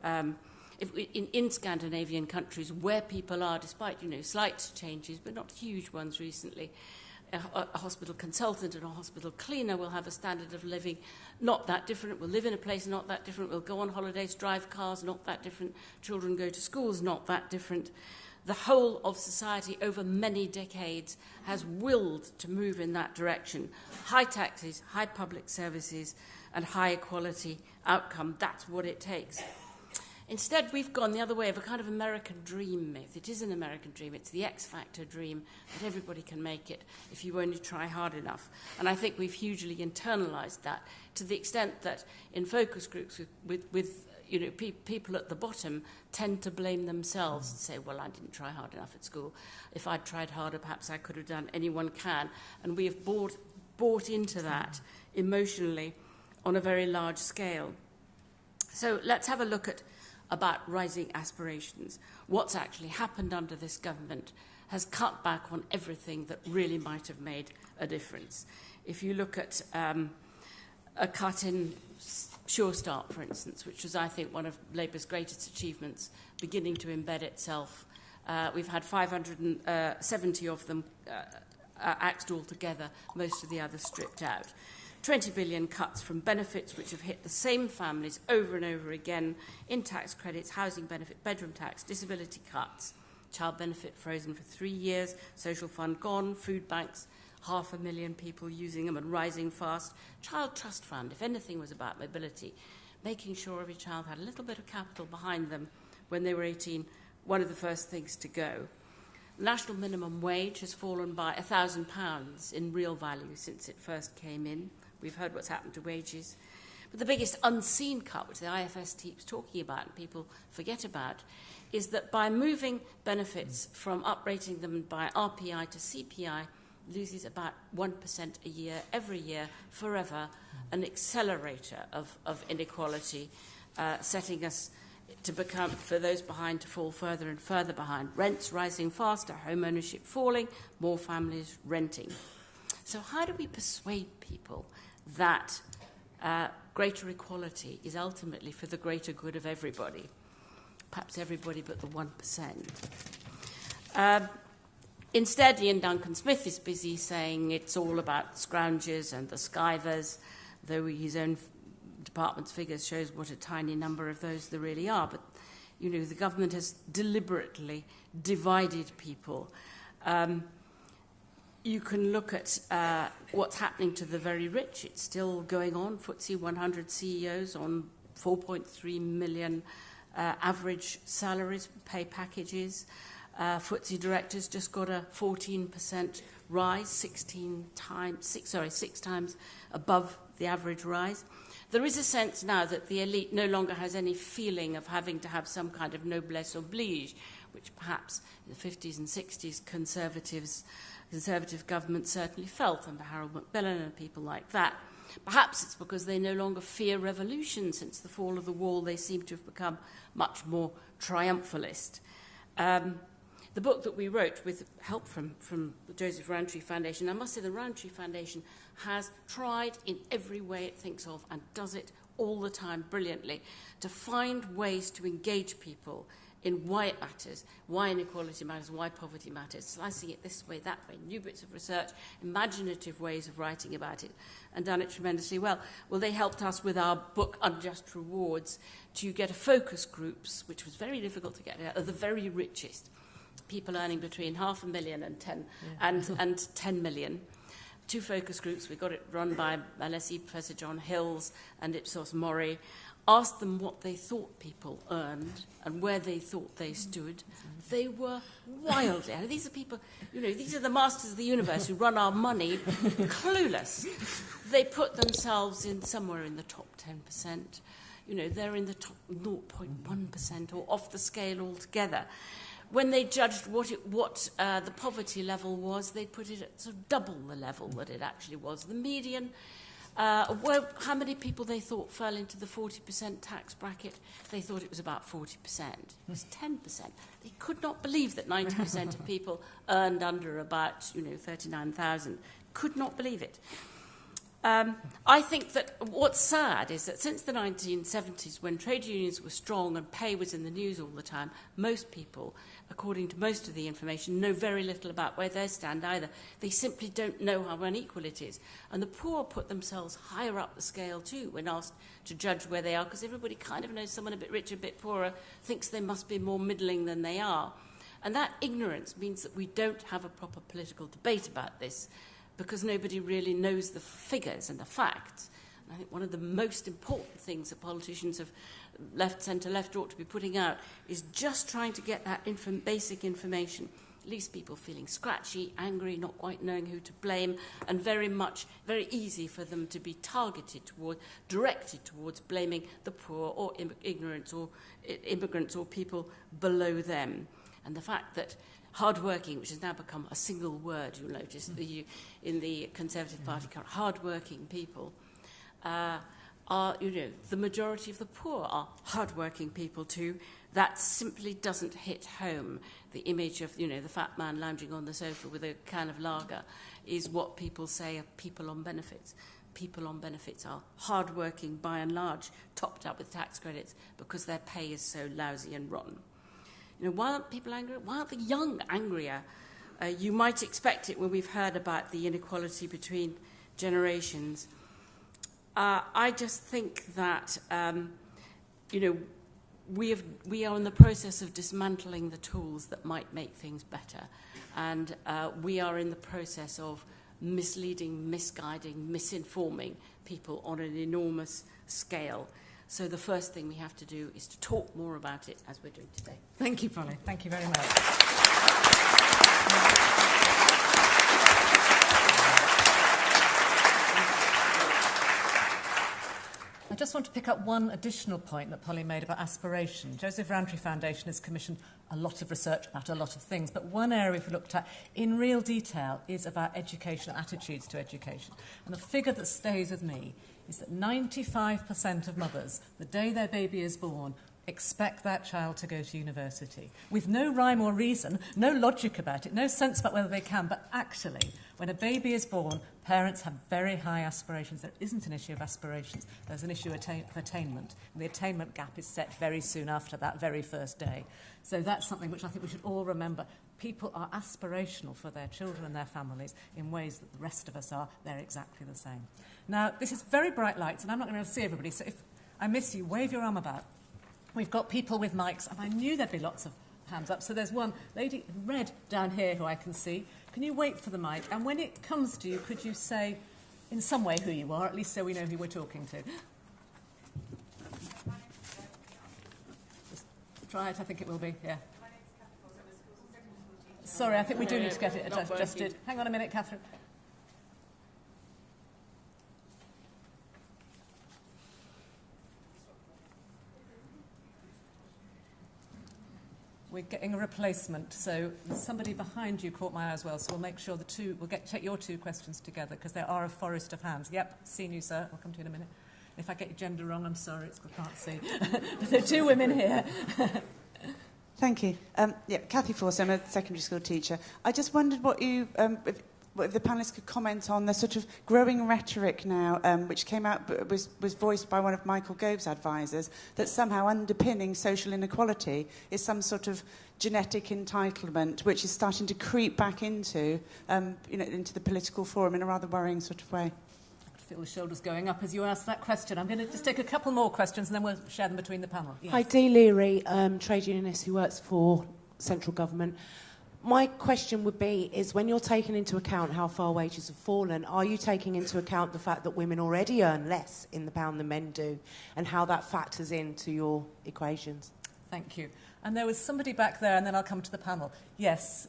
in Scandinavian countries where people are, despite slight changes, but not huge ones recently, a hospital consultant and a hospital cleaner will have a standard of living not that different, will live in a place not that different, will go on holidays, drive cars not that different, children go to schools not that different. The whole of society over many decades has willed to move in that direction. High taxes, high public services, and high equality outcome, that's what it takes. Instead, we've gone the other way of a kind of American dream myth. It is an American dream. It's the X Factor dream that everybody can make it if you only try hard enough. And I think we've hugely internalized that to the extent that in focus groups with people at the bottom tend to blame themselves and say, well, I didn't try hard enough at school. If I'd tried harder, perhaps I could have done. Anyone can. And we have bought into that emotionally on a very large scale. So let's have a look at about rising aspirations. What's actually happened under this government has cut back on everything that really might have made a difference. If you look at a cut in Sure Start, for instance, which was, I think, one of Labour's greatest achievements, beginning to embed itself. We've had 570 of them axed altogether, most of the others stripped out. 20 billion cuts from benefits which have hit the same families over and over again in tax credits, housing benefit, bedroom tax, disability cuts, child benefit frozen for 3 years, social fund gone, food banks, 500,000 people using them and rising fast. Child trust fund, if anything was about mobility, making sure every child had a little bit of capital behind them when they were 18, one of the first things to go. National minimum wage has fallen by £1,000 in real value since it first came in. We've heard what's happened to wages. But the biggest unseen cut, which the IFS keeps talking about and people forget about, is that by moving benefits from uprating them by RPI to CPI, loses about 1% a year, every year, forever, an accelerator of inequality, setting us to become, for those behind, to fall further and further behind. Rents rising faster, home ownership falling, more families renting. So how do we persuade people that greater equality is ultimately for the greater good of everybody? Perhaps everybody but the 1%. Instead, Ian Duncan Smith is busy saying it's all about scroungers and the skivers, though his own department's figures shows what a tiny number of those there really are. But, the government has deliberately divided people. You can look at what's happening to the very rich. It's still going on. FTSE 100 CEOs on 4.3 million average salaries, pay packages. FTSE directors just got a 14% rise, 6 times above the average rise. There is a sense now that the elite no longer has any feeling of having to have some kind of noblesse oblige, which perhaps in the 50s and 60s Conservative government certainly felt under Harold Macmillan and people like that. Perhaps it's because they no longer fear revolution. Since the fall of the wall, they seem to have become much more triumphalist. the book that we wrote with help from the Joseph Rowntree Foundation, I must say the Rowntree Foundation has tried in every way it thinks of and does it all the time brilliantly to find ways to engage people in why it matters, why inequality matters, why poverty matters, slicing it this way, that way, new bits of research, imaginative ways of writing about it, and done it tremendously well. Well, they helped us with our book, Unjust Rewards, to get a focus groups, which was very difficult to get out, of the very richest, people earning between $500,000 and 10 million. 2 focus groups. We got it run by LSE Professor John Hills and Ipsos Mori. Asked them what they thought people earned and where they thought they stood. They were wildly. And these are people, these are the masters of the universe who run our money, clueless. They put themselves in somewhere in the top 10%. They're in the top 0.1% or off the scale altogether. When they judged what the poverty level was, they put it at sort of double the level that it actually was. The median, how many people they thought fell into the 40% tax bracket? They thought it was about 40%. It was 10%. They could not believe that 90% of people earned under about 39,000. Could not believe it. I think that what's sad is that since the 1970s, when trade unions were strong and pay was in the news all the time, most people, according to most of the information, know very little about where they stand either. They simply don't know how unequal it is. And the poor put themselves higher up the scale too when asked to judge where they are, because everybody kind of knows someone a bit richer, a bit poorer, thinks they must be more middling than they are. And that ignorance means that we don't have a proper political debate about this, because nobody really knows the figures and the facts. And I think one of the most important things that politicians of left, centre, left ought to be putting out is just trying to get that basic information. Leaves people feeling scratchy, angry, not quite knowing who to blame, and very easy for them to be directed towards blaming the poor or ignorance or immigrants or people below them. And the fact that hard-working, which has now become a single word, you'll notice, in the Conservative Party, hard-working people are, the majority of the poor are hard-working people too. That simply doesn't hit home. The image of, the fat man lounging on the sofa with a can of lager is what people say are people on benefits. People on benefits are hard-working, by and large, topped up with tax credits because their pay is so lousy and rotten. Why aren't people angry? Why aren't the young angrier? You might expect it when we've heard about the inequality between generations. I just think that, we are in the process of dismantling the tools that might make things better. And we are in the process of misleading, misguiding, misinforming people on an enormous scale. So the first thing we have to do is to talk more about it, as we're doing today. Thank you, Polly. Thank you very much. I just want to pick up one additional point that Polly made about aspiration. Joseph Rowntree Foundation has commissioned a lot of research about a lot of things, but one area we've looked at in real detail is about education, attitudes to education. And the figure that stays with me is that 95% of mothers, the day their baby is born, expect that child to go to university, with no rhyme or reason, no logic about it, no sense about whether they can, but actually, when a baby is born, parents have very high aspirations. There isn't an issue of aspirations, there's an issue of attainment. And the attainment gap is set very soon after that very first day. So that's something which I think we should all remember. People are aspirational for their children and their families in ways that the rest of us are. They're exactly the same. Now, this is very bright lights, and I'm not going to see everybody, so if I miss you, wave your arm about. We've got people with mics, and I knew there'd be lots of hands up. So there's one lady in red down here who I can see. Can you wait for the mic? And when it comes to you, could you say in some way who you are, at least so we know who we're talking to? Just try it, I think it will be, yeah. Sorry, I think we do need to get it adjusted. Hang on a minute, Catherine. We're getting a replacement, so somebody behind you caught my eye as well, so we'll make sure we'll take your two questions together, because there are a forest of hands. Yep, seen you, sir. I'll come to you in a minute. If I get your gender wrong, I'm sorry, I can't see. But there are two women here. Thank you. Cathy Force, I'm a secondary school teacher. I just wondered what you, if the panellists could comment on the sort of growing rhetoric now, which came out, was voiced by one of Michael Gove's advisors, that somehow underpinning social inequality is some sort of genetic entitlement, which is starting to creep back into, into the political forum in a rather worrying sort of way. Feel the shoulders going up as you ask that question. I'm going to just take a couple more questions and then we'll share them between the panel. Yes. Hi, Dee Leary, trade unionist who works for central government. My question would be, is when you're taking into account how far wages have fallen, are you taking into account the fact that women already earn less in the pound than men do, and how that factors into your equations? Thank you. And there was somebody back there, and then I'll come to the panel. Yes,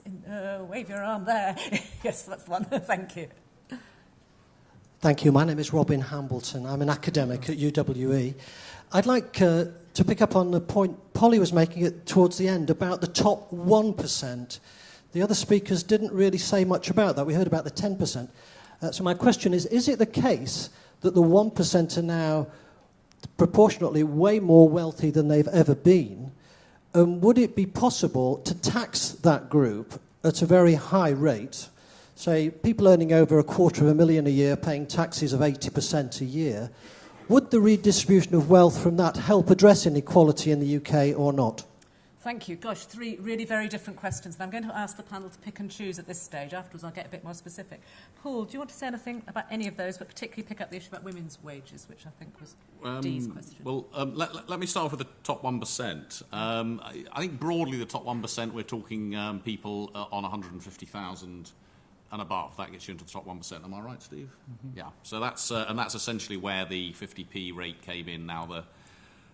wave your arm there. Yes, that's the one. Thank you. Thank you. My name is Robin Hambleton. I'm an academic at UWE. I'd like to pick up on the point Polly was making it towards the end about the top 1%. The other speakers didn't really say much about that. We heard about the 10%. So my question is it the case that the 1% are now proportionately way more wealthy than they've ever been? And would it be possible to tax that group at a very high rate? Say, people earning over $250,000 a year paying taxes of 80% a year. Would the redistribution of wealth from that help address inequality in the UK or not? Thank you. Gosh, 3 really very different questions. And I'm going to ask the panel to pick and choose at this stage. Afterwards, I'll get a bit more specific. Paul, do you want to say anything about any of those, but particularly pick up the issue about women's wages, which I think was Dee's question? Well, let me start off with the top 1%. I think broadly the top 1%, we're talking people on 150,000 and above. That gets you into the top 1%. Am I right, Steve? Mm-hmm. Yeah. So that's essentially where the 50p rate came in. Now the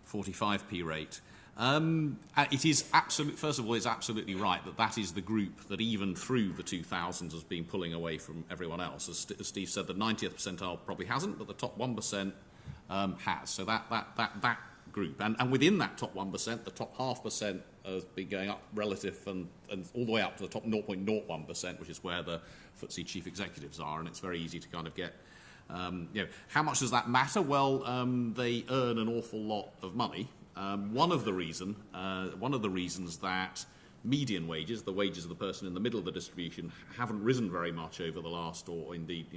45p rate. It is first of all, it's absolutely right that is the group that even through the 2000s has been pulling away from everyone else. As Steve said, the 90th percentile probably hasn't, but the top 1% has. So that group, and within that top 1%, the top 0.5% has been going up relative and all the way up to the top 0.01%, which is where the FTSE chief executives are, and it's very easy to kind of get. How much does that matter? Well, they earn an awful lot of money. One of the reasons that median wages, the wages of the person in the middle of the distribution, haven't risen very much over the last, or indeed,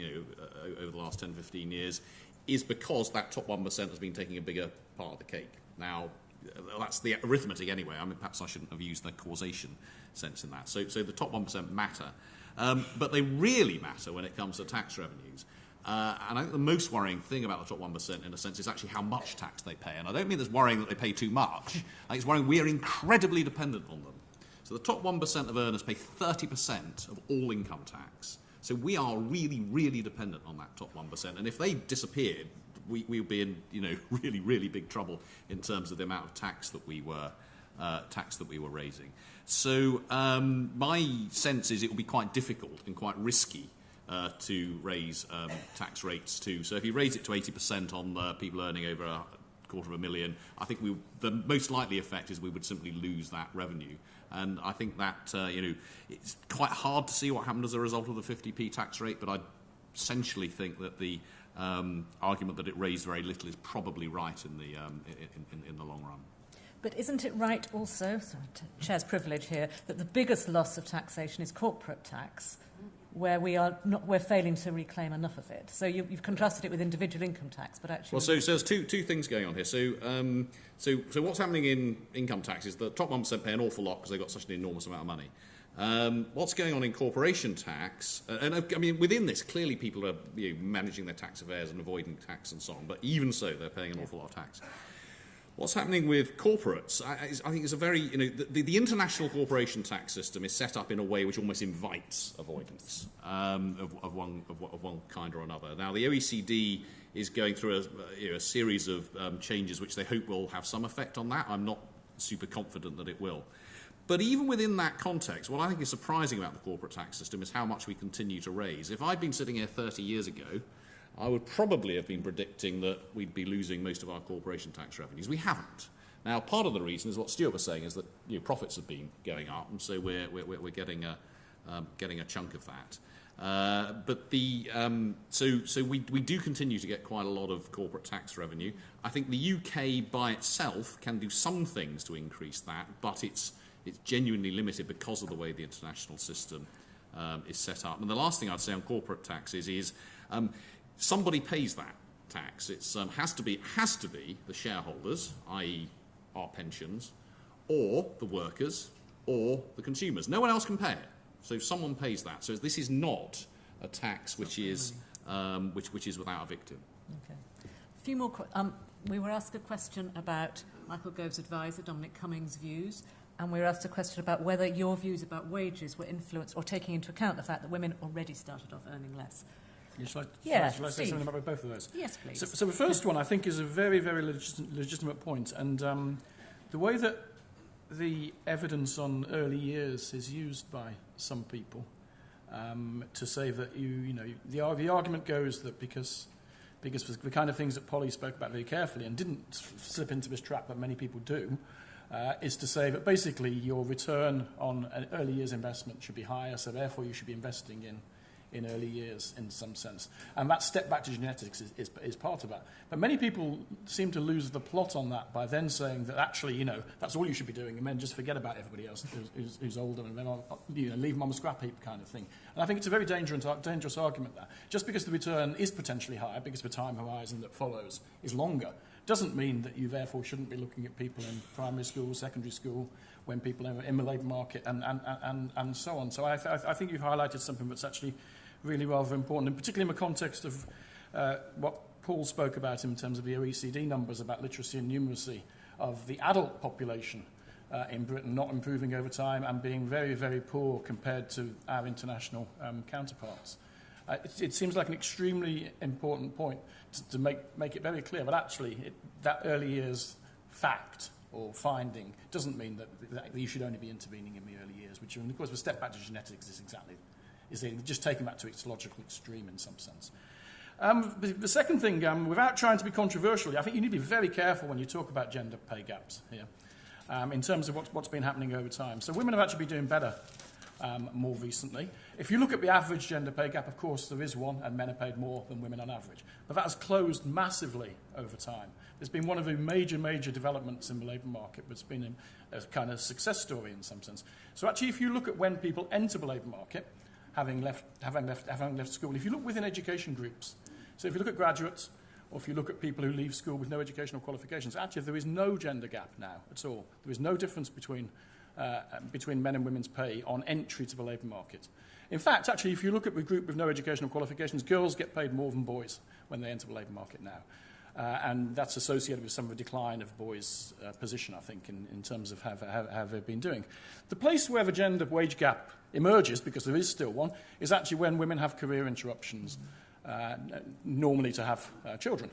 over the last 10, 15 years, is because that top 1% has been taking a bigger part of the cake. Now, that's the arithmetic anyway. I mean, perhaps I shouldn't have used the causation sense in that. So the top 1% matter. But they really matter when it comes to tax revenues. And I think the most worrying thing about the top 1%, in a sense, is actually how much tax they pay. And I don't mean it's worrying that they pay too much. I think it's worrying we're incredibly dependent on them. So the top 1% of earners pay 30% of all income tax. So we are really, really dependent on that top 1%. And if they disappeared, we would be in, really, really big trouble in terms of the amount of tax that we were raising. So my sense is it will be quite difficult and quite risky to raise tax rates too. So if you raise it to 80% on people earning over $250,000, I think the most likely effect is we would simply lose that revenue. And I think that it's quite hard to see what happened as a result of the 50p tax rate, but I essentially think that the argument that it raised very little is probably right in the long run. But isn't it right also, Chair's privilege here, that the biggest loss of taxation is corporate tax, where we're failing to reclaim enough of it? So you've contrasted it with individual income tax, but actually... Well, so there's two things going on here. So what's happening in income tax is the top 1% pay an awful lot because they've got such an enormous amount of money. What's going on in corporation tax, and I mean, within this, clearly people are managing their tax affairs and avoiding tax and so on, but even so, they're paying an awful lot of tax. What's happening with corporates, I think it's a very, the international corporation tax system is set up in a way which almost invites avoidance of one kind or another. Now, the OECD is going through a series of changes which they hope will have some effect on that. I'm not super confident that it will. But even within that context, what I think is surprising about the corporate tax system is how much we continue to raise. If I'd been sitting here 30 years ago, I would probably have been predicting that we'd be losing most of our corporation tax revenues. We haven't. Now, part of the reason is what Stewart was saying, is that profits have been going up, and so we're getting a chunk of that. So we do continue to get quite a lot of corporate tax revenue. I think the UK by itself can do some things to increase that, but it's it's genuinely limited because of the way the international system is set up. And the last thing I'd say on corporate taxes is somebody pays that tax. It has to be the shareholders, i.e. our pensions, or the workers, or the consumers. No one else can pay it. So someone pays that. So this is not a tax which is without a victim. Okay. A few more. We were asked a question about Michael Gove's advisor, Dominic Cummings' views, and we were asked a question about whether your views about wages were influenced or taking into account the fact that women already started off earning less. Shall I say Steve. something about both of those? Yes, please. So the first one, I think, is a very, very legitimate point. And the way that the evidence on early years is used by some people to say that the argument goes that because the kind of things that Polly spoke about very carefully and didn't slip into this trap that many people do, is to say that basically your return on an early years investment should be higher, so therefore you should be investing in early years in some sense. And that step back to genetics is part of that. But many people seem to lose the plot on that by then saying that actually, that's all you should be doing, and then just forget about everybody else who's older and then leave them on the scrap heap kind of thing. And I think it's a very dangerous argument there. Just because the return is potentially higher, because the time horizon that follows is longer, doesn't mean that you therefore shouldn't be looking at people in primary school, secondary school, when people are in the labour market and so on. So I think you've highlighted something that's actually really rather important, and particularly in the context of what Paul spoke about in terms of the OECD numbers about literacy and numeracy of the adult population in Britain not improving over time and being very, very poor compared to our international counterparts. It seems like an extremely important point to make it very clear, but actually that early years fact or finding doesn't mean that you should only be intervening in the early years, which, of course, the step back to genetics is just taking that to its logical extreme in some sense. The second thing, without trying to be controversial, I think you need to be very careful when you talk about gender pay gaps here, in terms of what's been happening over time. So women have actually been doing better more recently. If you look at the average gender pay gap, of course, there is one, and men are paid more than women on average. But that has closed massively over time. There's been one of the major developments in the labour market that's been a kind of success story in some sense. So actually, if you look at when people enter the labour market, having left school, if you look within education groups, so if you look at graduates, or if you look at people who leave school with no educational qualifications, actually there is no gender gap now at all. There is no difference between men and women's pay on entry to the labour market. In fact, actually, if you look at the group with no educational qualifications, girls get paid more than boys when they enter the labour market now. And that's associated with some of the decline of boys' position, I think, in terms of how they've been doing. The place where the gender wage gap emerges, because there is still one, is actually when women have career interruptions, normally to have children.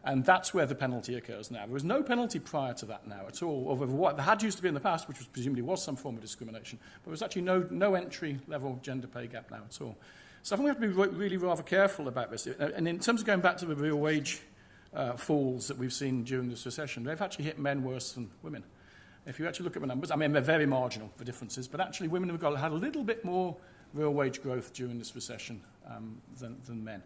And that's where the penalty occurs now. There was no penalty prior to that now at all, over what there had used to be in the past, which was presumably was some form of discrimination, but there was actually no entry-level gender pay gap now at all. So I think we have to be really rather careful about this. And in terms of going back to the real wage falls that we've seen during this recession, they've actually hit men worse than women. If you actually look at the numbers, I mean, they're very marginal, the differences, but actually women have had a little bit more real wage growth during this recession than men.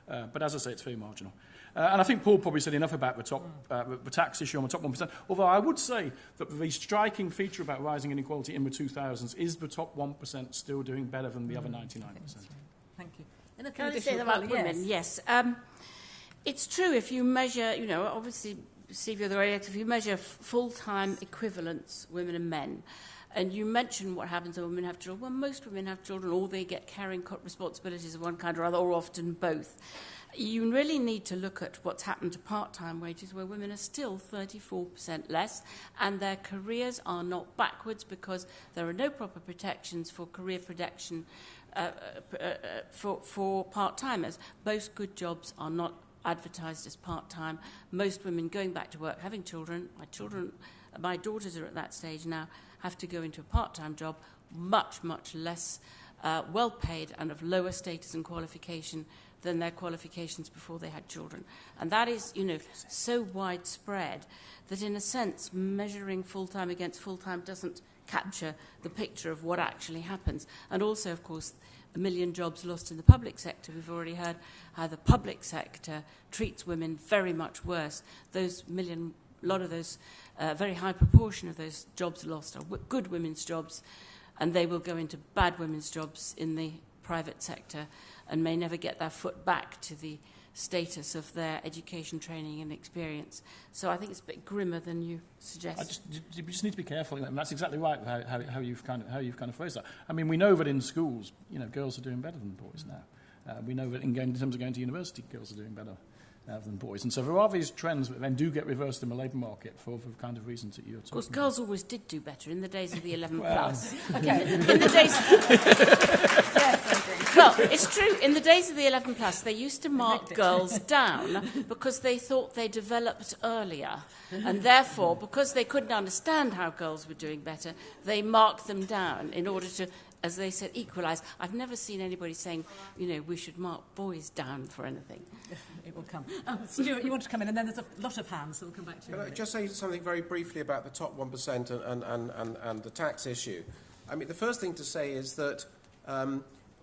But as I say, it's very marginal. And I think Paul probably said enough about the tax issue on the top 1%, although I would say that the striking feature about rising inequality in the 2000s is the top 1% still doing better than the other 99%. Thank you. Can I say that about women? Yes. It's true if you measure, obviously, Steve, you're the right, if you measure full-time equivalents, women and men, and you mention what happens when women have children, well, most women have children, or they get carrying responsibilities of one kind or other, or often both. You really need to look at what's happened to part-time wages, where women are still 34% less, and their careers are not backwards because there are no proper protections for career protection for part-timers. Most good jobs are not advertised as part-time. Most women going back to work, having children, my daughters are at that stage now, have to go into a part-time job, much less well-paid and of lower status and qualification than their qualifications before they had children. And that is, so widespread that in a sense measuring full-time against full-time doesn't capture the picture of what actually happens. And also, of course, 1 million jobs lost in the public sector. We've already heard how the public sector treats women very much worse. Those 1 million lot of those, very high proportion of those jobs lost are good women's jobs, and they will go into bad women's jobs in the private sector and may never get their foot back to the status of their education, training and experience. So I think it's a bit grimmer than you suggest. You just need to be careful, and that's exactly right how you've kind of phrased that. I mean, we know that in schools, girls are doing better than boys now. We know that in terms of going to university, girls are doing better than boys. And so there are these trends that then do get reversed in the labour market for the kind of reasons that you're talking about. Of course, girls always did do better in the days of the 11 Well. plus. Okay, in the days... Well, it's true. In the days of the 11 plus, they used to mark girls down because they thought they developed earlier. And therefore, because they couldn't understand how girls were doing better, they marked them down in order to, as they said, equalise. I've never seen anybody saying, we should mark boys down for anything. It will come. Stewart, you want to come in, and then there's a lot of hands, so we'll come back to you. Can I just say something very briefly about the top 1% and the tax issue? I mean, the first thing to say is that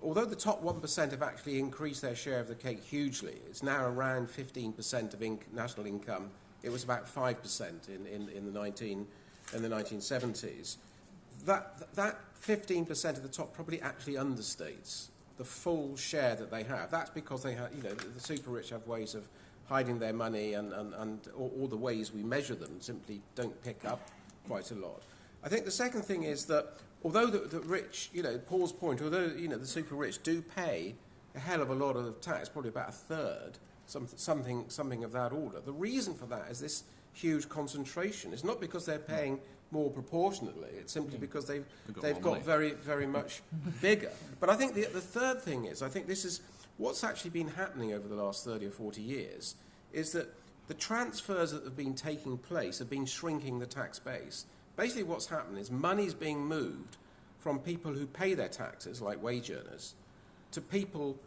although the top 1% have actually increased their share of the cake hugely, it's now around 15% of national income. It was about 5% in the 1970s. That 15% at the top probably actually understates the full share that they have. That's because they have, the super rich have ways of hiding their money, and all the ways we measure them simply don't pick up quite a lot. I think the second thing is that although the rich, Paul's point, although the super rich do pay a hell of a lot of tax, probably about a third, something of that order. The reason for that is this huge concentration. It's not because they're paying more proportionately. It's simply because they've got very, very much bigger. But I think the third thing is, I think this is what's actually been happening over the last 30 or 40 years, is that the transfers that have been taking place have been shrinking the tax base. Basically what's happened is money's being moved from people who pay their taxes, like wage earners, to people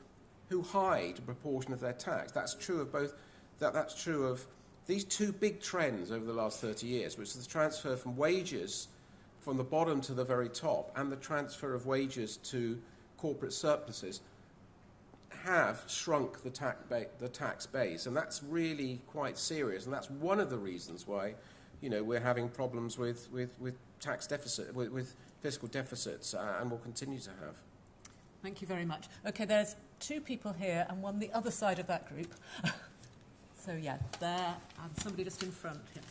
who hide a proportion of their tax. That's true of both. That's true of these two big trends over the last 30 years, which is the transfer from wages from the bottom to the very top and the transfer of wages to corporate surpluses have shrunk the tax base. And that's really quite serious. And that's one of the reasons why we're having problems with tax deficit, with fiscal deficits, and will continue to have. Thank you very much. Okay, there's two people here and one the other side of that group. So, yeah, there, and somebody just in front. Yeah.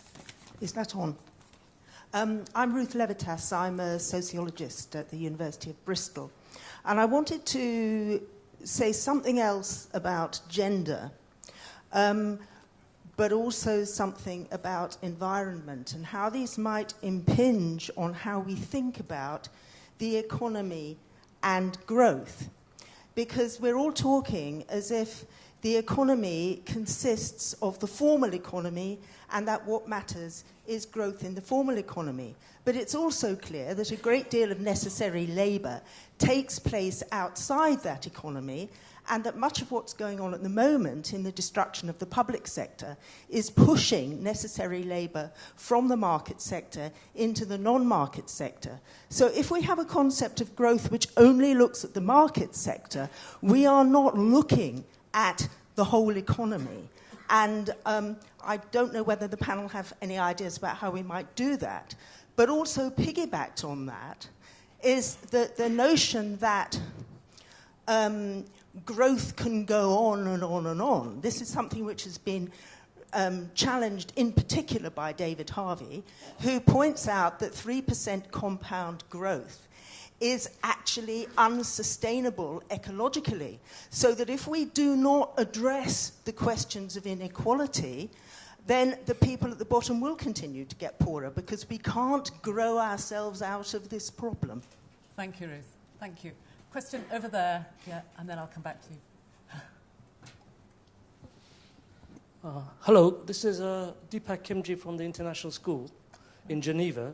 Is that on? I'm Ruth Levitas. I'm a sociologist at the University of Bristol. And I wanted to say something else about gender, but also something about environment and how these might impinge on how we think about the economy and growth. Because we're all talking as if the economy consists of the formal economy and that what matters is growth in the formal economy. But it's also clear that a great deal of necessary labour takes place outside that economy, and that much of what's going on at the moment in the destruction of the public sector is pushing necessary labour from the market sector into the non-market sector. So if we have a concept of growth which only looks at the market sector, we are not looking at the whole economy. And I don't know whether the panel have any ideas about how we might do that. But also piggybacked on that is the notion that growth can go on and on and on. This is something which has been challenged in particular by David Harvey, who points out that 3% compound growth is actually unsustainable ecologically. So that if we do not address the questions of inequality, then the people at the bottom will continue to get poorer because we can't grow ourselves out of this problem. Thank you, Ruth. Thank you. Question over there, yeah, and then I'll come back to you. Hello, this is Deepak Kimji from the International School in Geneva.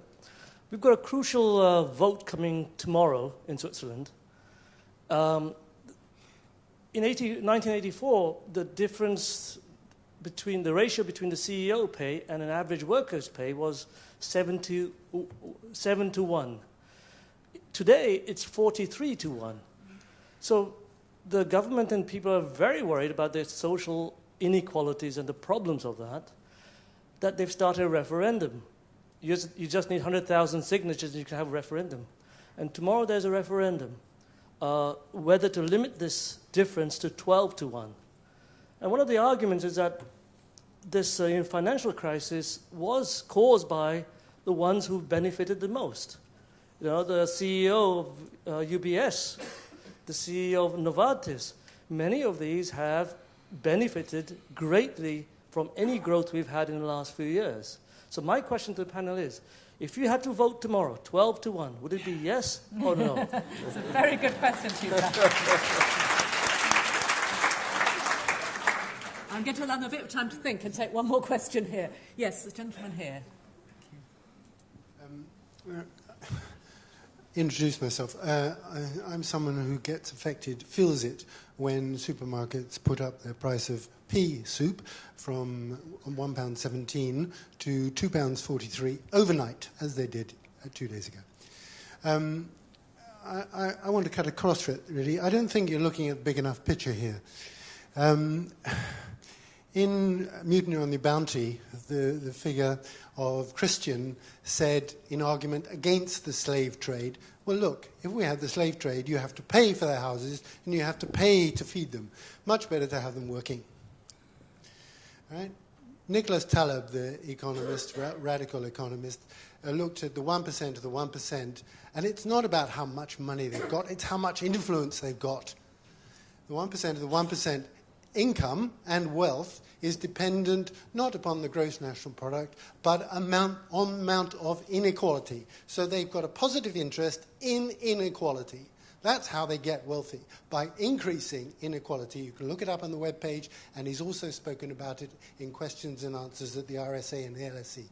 We've got a crucial vote coming tomorrow in Switzerland. In 1984, the difference between the ratio between the CEO pay and an average worker's pay was 7 to 1. Today, it's 43 to 1. So the government and people are very worried about the social inequalities and the problems of that. that they've started a referendum. You just need 100,000 signatures and you can have a referendum. And tomorrow there's a referendum whether to limit this difference to 12-1. And one of the arguments is that this financial crisis was caused by the ones who benefited the most. You know, the CEO of UBS, the CEO of Novartis, many of these have benefited greatly from any growth we've had in the last few years. So my question to the panel is, if you had to vote tomorrow, 12-1, would it be yes or no? It's a very good question, Tuesday. I'm going to allow them a bit of time to think and take one more question here. Yes, the gentleman here. Introduce myself. I'm someone who gets affected, feels it, when supermarkets put up their price of pea soup from £1.17 to £2.43 overnight, as they did 2 days ago. I want to cut across it, really. I don't think you're looking at a big enough picture here. In Mutiny on the Bounty, the figure of Christian said, in argument against the slave trade, well, look, if we had the slave trade, you have to pay for their houses and you have to pay to feed them. Much better to have them working. Right? Nicholas Taleb, the economist, radical economist, looked at the 1% of the 1%, and it's not about how much money they've got, it's how much influence they've got. The 1% of the 1% income and wealth is dependent not upon the gross national product, but on amount of inequality. So they've got a positive interest in inequality. That's how they get wealthy, by increasing inequality. You can look it up on the webpage, and he's also spoken about it in questions and answers at the RSA and the LSE.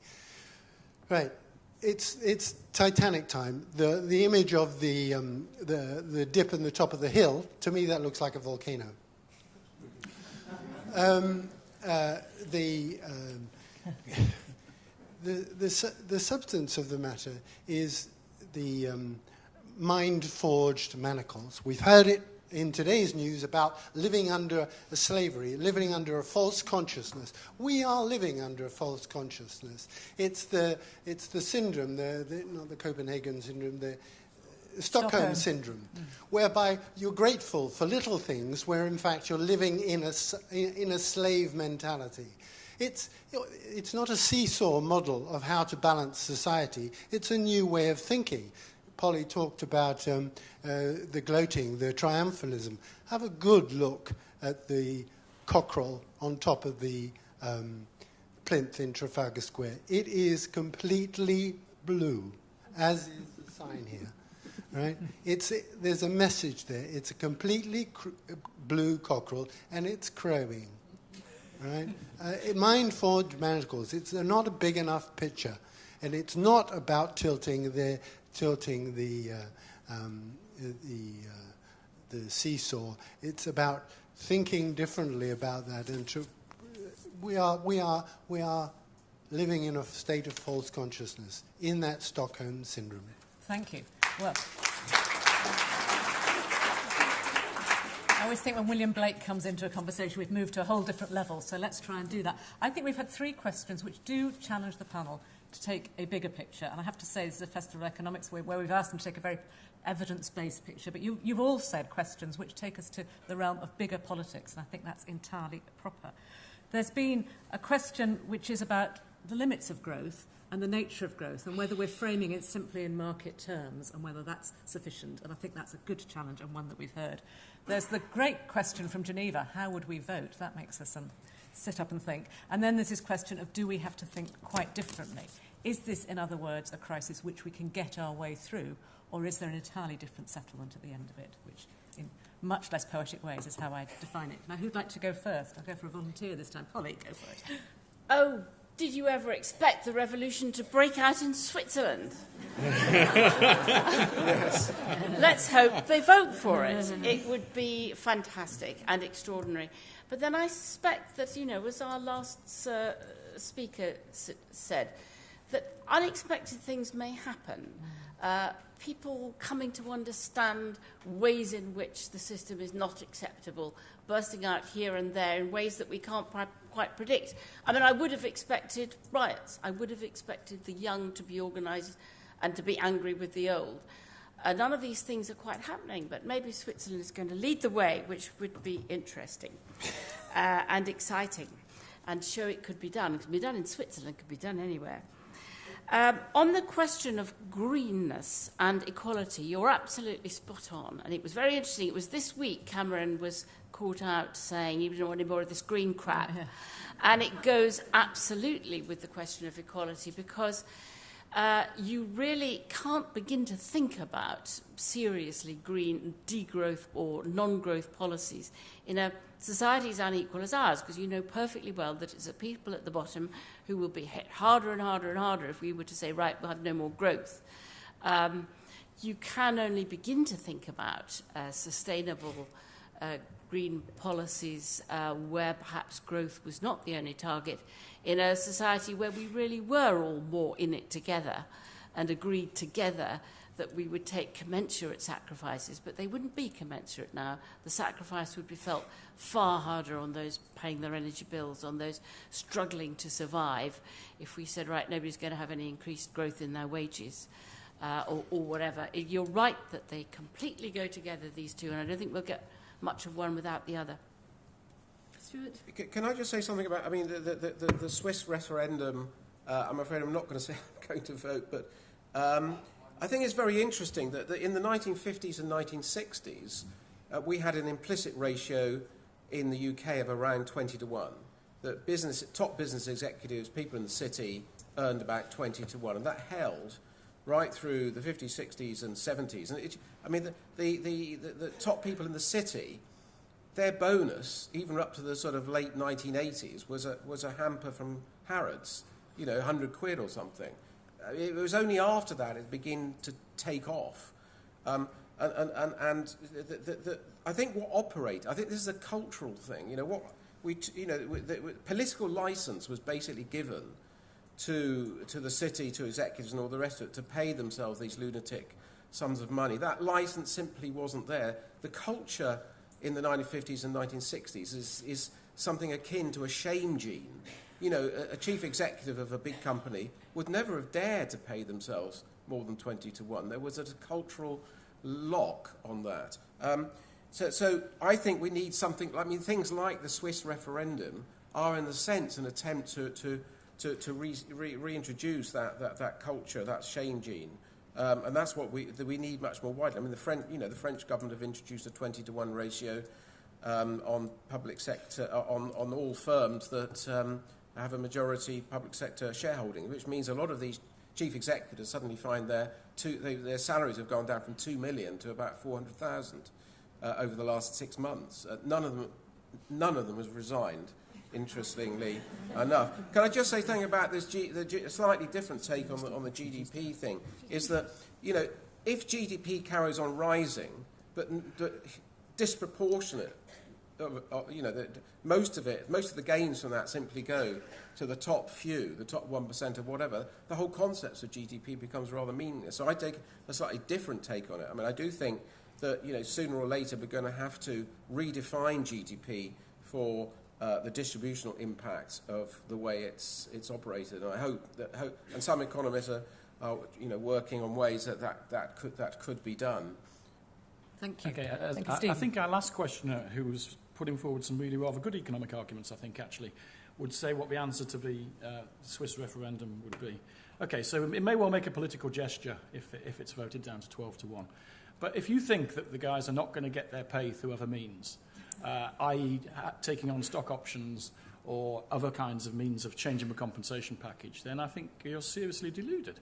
Right. It's Titanic time. The image of the dip in the top of the hill, to me that looks like a volcano. The substance of the matter is the mind-forged manacles. We've heard it in today's news about living under a slavery, living under a false consciousness. We are living under a false consciousness. It's the syndrome, not the Copenhagen syndrome, the Stockholm syndrome, whereby you're grateful for little things, where in fact you're living in a slave mentality. It's not a seesaw model of how to balance society. It's a new way of thinking. Polly talked about the gloating, the triumphalism. Have a good look at the cockerel on top of the plinth in Trafalgar Square. It is completely blue, as is the sign here. Right? There's a message there. It's a completely blue cockerel, and it's crowing. Right? Mind-forged manacles. It's not a big enough picture, and it's not about tilting the seesaw. It's about thinking differently about that, and we are living in a state of false consciousness in that Stockholm syndrome. Thank you. Well, I always think when William Blake comes into a conversation, we've moved to a whole different level, so let's try and do that. I think we've had 3 questions which do challenge the panel to take a bigger picture, and I have to say this is a Festival of Economics where we've asked them to take a very evidence-based picture, but you've all said questions which take us to the realm of bigger politics, and I think that's entirely proper. There's been a question which is about the limits of growth and the nature of growth, and whether we're framing it simply in market terms and whether that's sufficient. And I think that's a good challenge and one that we've heard. There's the great question from Geneva, how would we vote? That makes us sit up and think. And then there's this question of, do we have to think quite differently? Is this, in other words, a crisis which we can get our way through, or is there an entirely different settlement at the end of it, which in much less poetic ways is how I define it. Now, who'd like to go first? I'll go for a volunteer this time. Polly, go for it. Oh, did you ever expect the revolution to break out in Switzerland? Yes. Let's hope they vote for it. It would be fantastic and extraordinary. But then I suspect that, as our last speaker said, that unexpected things may happen. people coming to understand ways in which the system is not acceptable, bursting out here and there in ways that we can't quite predict. I mean, I would have expected riots. I would have expected the young to be organised and to be angry with the old. None of these things are quite happening, but maybe Switzerland is going to lead the way, which would be interesting and exciting, and show it could be done. It can be done in Switzerland, it could be done anywhere. On the question of greenness and equality, you're absolutely spot on. And it was very interesting. It was this week Cameron was caught out saying he didn't want any more of this green crap. And it goes absolutely with the question of equality, because you really can't begin to think about seriously green degrowth or non-growth policies in a society as unequal as ours, because you know perfectly well that it's the people at the bottom who will be hit harder and harder and harder if we were to say, right, we'll have no more growth. You can only begin to think about sustainable green policies where perhaps growth was not the only target in a society where we really were all more in it together and agreed together that we would take commensurate sacrifices, but they wouldn't be commensurate now. The sacrifice would be felt far harder on those paying their energy bills, on those struggling to survive, if we said, right, nobody's going to have any increased growth in their wages or whatever. You're right that they completely go together, these two, and I don't think we'll get much of one without the other. Stewart? Can I just say something about, I mean, the Swiss referendum, I'm afraid I'm not going to say I'm going to vote, but I think it's very interesting that in the 1950s and 1960s, we had an implicit ratio in the UK of around 20 to 1. That top business executives, people in the city, earned about 20 to 1, and that held right through the 50s, 60s and 70s. And the top people in the city, their bonus, even up to the sort of late 1980s, was a hamper from Harrods, 100 quid or something. It was only after that it began to take off. I think I think this is a cultural thing. The political license was basically given to the city, to executives and all the rest of it, to pay themselves these lunatic sums of money. That license simply wasn't there. The culture in the 1950s and 1960s is something akin to a shame gene. A chief executive of a big company would never have dared to pay themselves more than 20 to 1. There was a cultural lock on that. So I think we need something, things like the Swiss referendum are in a sense an attempt to reintroduce that culture, that shame gene. And that's what we need much more widely. I mean, the French government have introduced a 20 to 1 ratio on public sector, on all firms that have a majority public sector shareholding, which means a lot of these chief executives suddenly find their salaries have gone down from 2 million to about 400,000 over the last 6 months. None of them has resigned, interestingly enough. Can I just say something about this? The slightly different take on the GDP thing is that if GDP carries on rising, but disproportionate. Most of the gains from that simply go to the top few, the top 1% of whatever. The whole concept of GDP becomes rather meaningless. So I take a slightly different take on it. I mean, I do think that sooner or later we're going to have to redefine GDP for the distributional impact of the way it's operated. And I hope and some economists are working on ways that could be done. Thank you. Okay, Thank you, I think our last questioner, who was putting forward some really rather good economic arguments, I think, actually, would say what the answer to the Swiss referendum would be. Okay, so it may well make a political gesture if it's voted down to 12 to 1. But if you think that the guys are not going to get their pay through other means, i.e. taking on stock options or other kinds of means of changing the compensation package, then I think you're seriously deluded.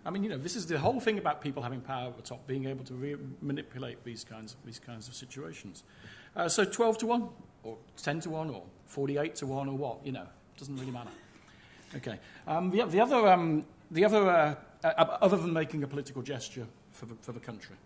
I mean, this is the whole thing about people having power at the top, being able to manipulate these kinds of situations. So 12 to 1, or 10 to 1, or 48 to 1, or what? It doesn't really matter. Okay. The other, other than making a political gesture for the country,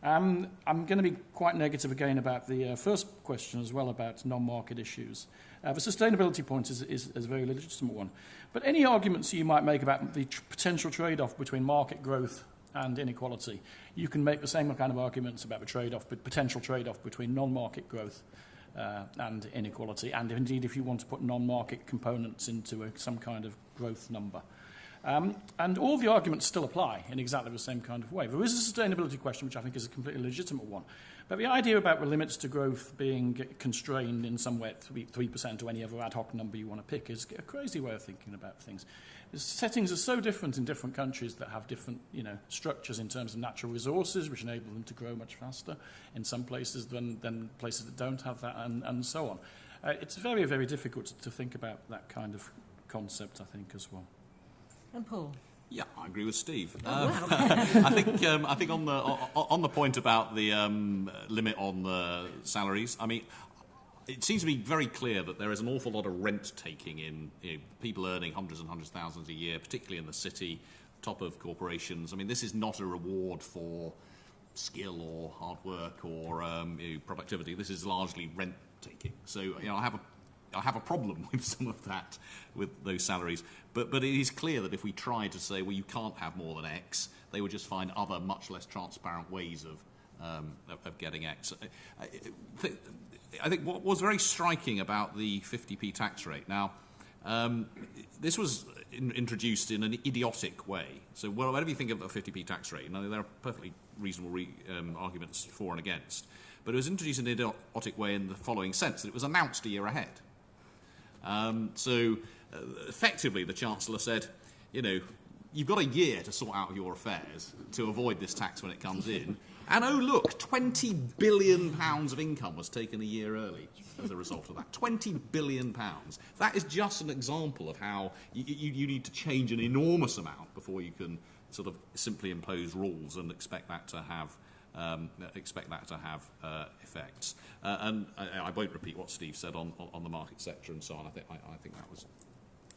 I'm going to be quite negative again about the first question as well about non-market issues. The sustainability point is a very legitimate one. But any arguments you might make about the potential trade-off between market growth and inequality, you can make the same kind of arguments about the trade-off, potential trade-off between non-market growth and inequality, and indeed if you want to put non-market components into some kind of growth number. And all the arguments still apply in exactly the same kind of way. There is a sustainability question, which I think is a completely legitimate one. But the idea about the limits to growth being constrained in some way at 3% or any other ad hoc number you want to pick is a crazy way of thinking about things. The settings are so different in different countries that have different structures in terms of natural resources, which enable them to grow much faster in some places than places that don't have that, and so on. It's very, very difficult to think about that kind of concept, I think, as well. And Paul? Yeah, I agree with Steve. Wow. I think on the point about the limit on the salaries, I mean, it seems to be very clear that there is an awful lot of rent taking in people earning hundreds and hundreds of thousands a year, particularly in the city, top of corporations. I mean, this is not a reward for skill or hard work or productivity. This is largely rent taking. So I have a problem with some of that, with those salaries. But it is clear that if we try to say, well, you can't have more than X, they would just find other much less transparent ways of getting X. I think what was very striking about the 50p tax rate, now, this was introduced in an idiotic way. So whatever you think of the 50p tax rate, there are perfectly reasonable arguments for and against. But it was introduced in an idiotic way in the following sense, that it was announced a year ahead. Effectively, the Chancellor said, you've got a year to sort out your affairs to avoid this tax when it comes in. And oh, look, £20 billion of income was taken a year early as a result of that. £20 billion. That is just an example of how you need to change an enormous amount before you can sort of simply impose rules and expect that to have effects. And I won't repeat what Steve said on the market sector and so on. I think that was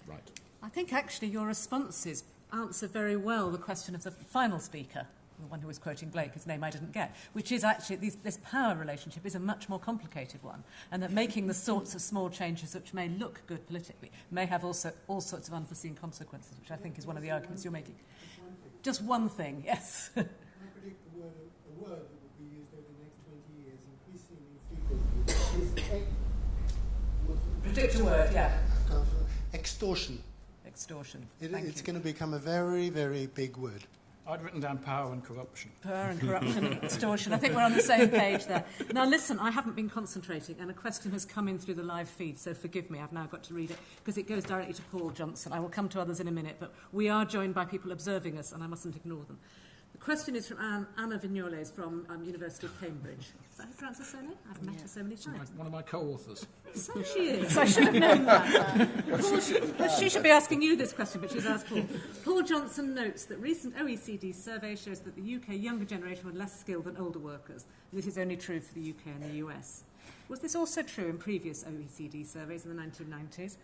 right. I think actually your responses answer very well the question of the final speaker, the one who was quoting Blake, whose name I didn't get, which is actually this power relationship is a much more complicated one, and that making the sorts of small changes which may look good politically may have also all sorts of unforeseen consequences, which I think is one of the arguments you're making. Just one thing, yes. I predict a word that will be used over the next 20 years increasingly frequently. Predict a word, yeah. Extortion. Extortion. It's going to become a very, very big word. I'd written down power and corruption. Power and corruption and extortion. I think we're on the same page there. Now, listen, I haven't been concentrating, and a question has come in through the live feed, so forgive me, I've now got to read it, because it goes directly to Paul Johnson. I will come to others in a minute, but we are joined by people observing us, and I mustn't ignore them. The question is from Anna Vignoles from University of Cambridge. Is that how you pronounce her surname? I've met her so many times. One of my co-authors. So she is. I should have known that. She should be asking you this question, but she's asked Paul. Paul Johnson notes that recent OECD survey shows that the UK younger generation were less skilled than older workers. This is only true for the UK and the US. Was this also true in previous OECD surveys in the 1990s?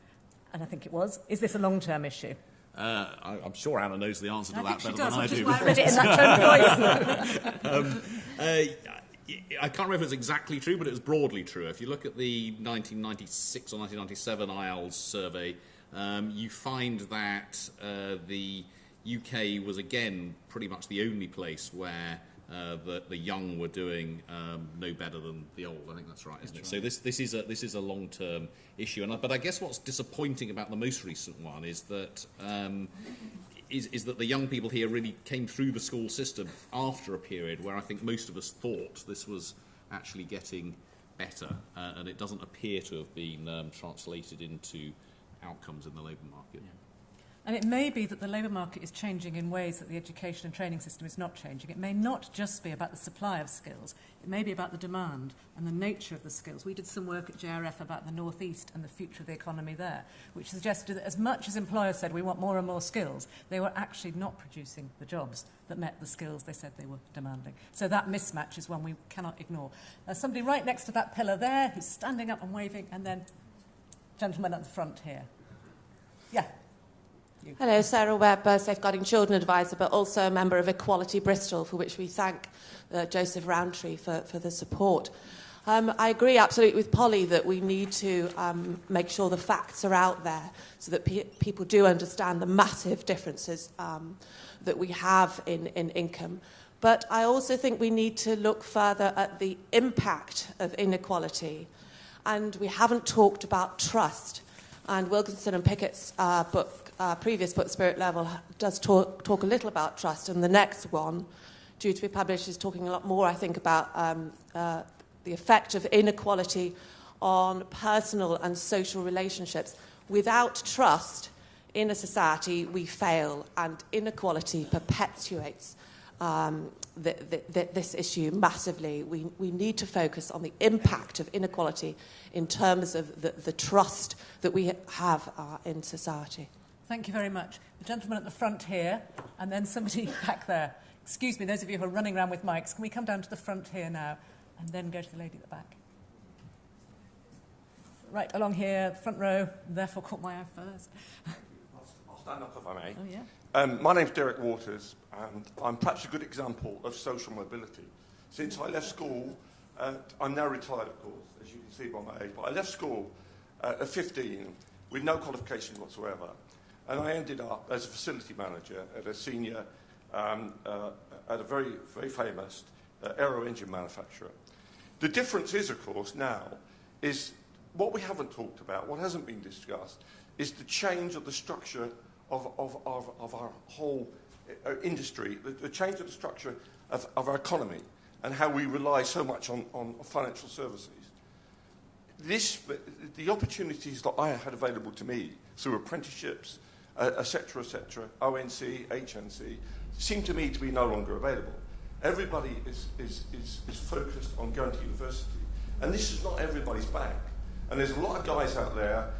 And I think it was. Is this a long-term issue? I'm sure Anna knows the answer to that better than I do. I read it in that tone of voice. I can't remember if it's exactly true, but it was broadly true. If you look at the 1996 or 1997 IELTS survey, you find that the UK was again pretty much the only place where the young were doing no better than the old. I think that's right, isn't it? So this is a long-term issue. But I guess what's disappointing about the most recent one is that is that the young people here really came through the school system after a period where I think most of us thought this was actually getting better, and it doesn't appear to have been translated into outcomes in the labour market. Yeah. And it may be that the labour market is changing in ways that the education and training system is not changing. It may not just be about the supply of skills. It may be about the demand and the nature of the skills. We did some work at JRF about the North East and the future of the economy there, which suggested that as much as employers said we want more and more skills, they were actually not producing the jobs that met the skills they said they were demanding. So that mismatch is one we cannot ignore. Somebody right next to that pillar there who's standing up and waving, and then gentleman at the front here. Yeah. Hello, Sarah Webb, Safeguarding Children Advisor, but also a member of Equality Bristol, for which we thank Joseph Rowntree for the support. I agree absolutely with Polly that we need to make sure the facts are out there so that people do understand the massive differences that we have in income. But I also think we need to look further at the impact of inequality. And we haven't talked about trust. And Wilkinson and Pickett's previous book, Spirit Level, does talk a little about trust. And the next one, due to be published, is talking a lot more, I think, about the effect of inequality on personal and social relationships. Without trust in a society, we fail, and inequality perpetuates this issue massively. We need to focus on the impact of inequality in terms of the trust that we have in society. Thank you very much. The gentleman at the front here, and then somebody back there. Excuse me, those of you who are running around with mics, can we come down to the front here now, and then go to the lady at the back? Right, along here, front row, therefore caught my eye first. I'll stand up if I may. Oh, yeah. My name's Derek Waters, and I'm perhaps a good example of social mobility. Since I left school, I'm now retired, of course, as you can see by my age, but I left school at 15 with no qualification whatsoever, and I ended up as a facility manager at a senior, at a very, very famous aero engine manufacturer. The difference is, of course, now, is what we haven't talked about, what hasn't been discussed, is the change of the structure of our whole industry, the change of the structure of our economy, and how we rely so much on financial services. The opportunities that I had available to me through apprenticeships, etc., ONC, HNC, seem to me to be no longer available. Everybody is focused on going to university, and this is not everybody's bag. And there's a lot of guys out there,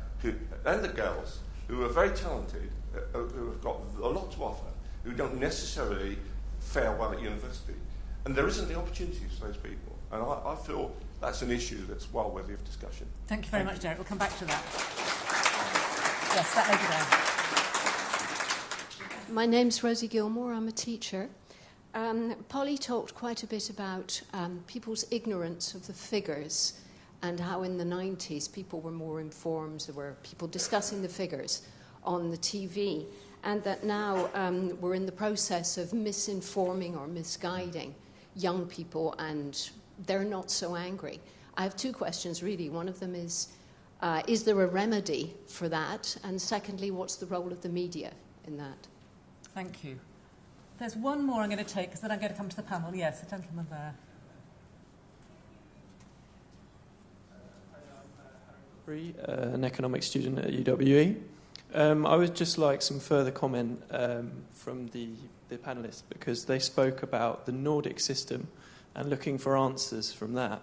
and the girls, who are very talented, who have got a lot to offer, who don't necessarily fare well at university. And there isn't the opportunities for those people. And I feel that's an issue that's well worthy of discussion. Thank you very much, Derek. We'll come back to that. Yes, that lady there. My name's Rosie Gilmore. I'm a teacher. Polly talked quite a bit about people's ignorance of the figures and how in the 90s people were more informed. There were people discussing the figures on the TV, and that now we're in the process of misinforming or misguiding young people, and they're not so angry. I have two questions, really. One of them is there a remedy for that? And secondly, what's the role of the media in that? Thank you. There's one more I'm going to take, because then I'm going to come to the panel. Yes, the gentleman there. An economics student at UWE. I would just like some further comment from the panellists, because they spoke about the Nordic system and looking for answers from that.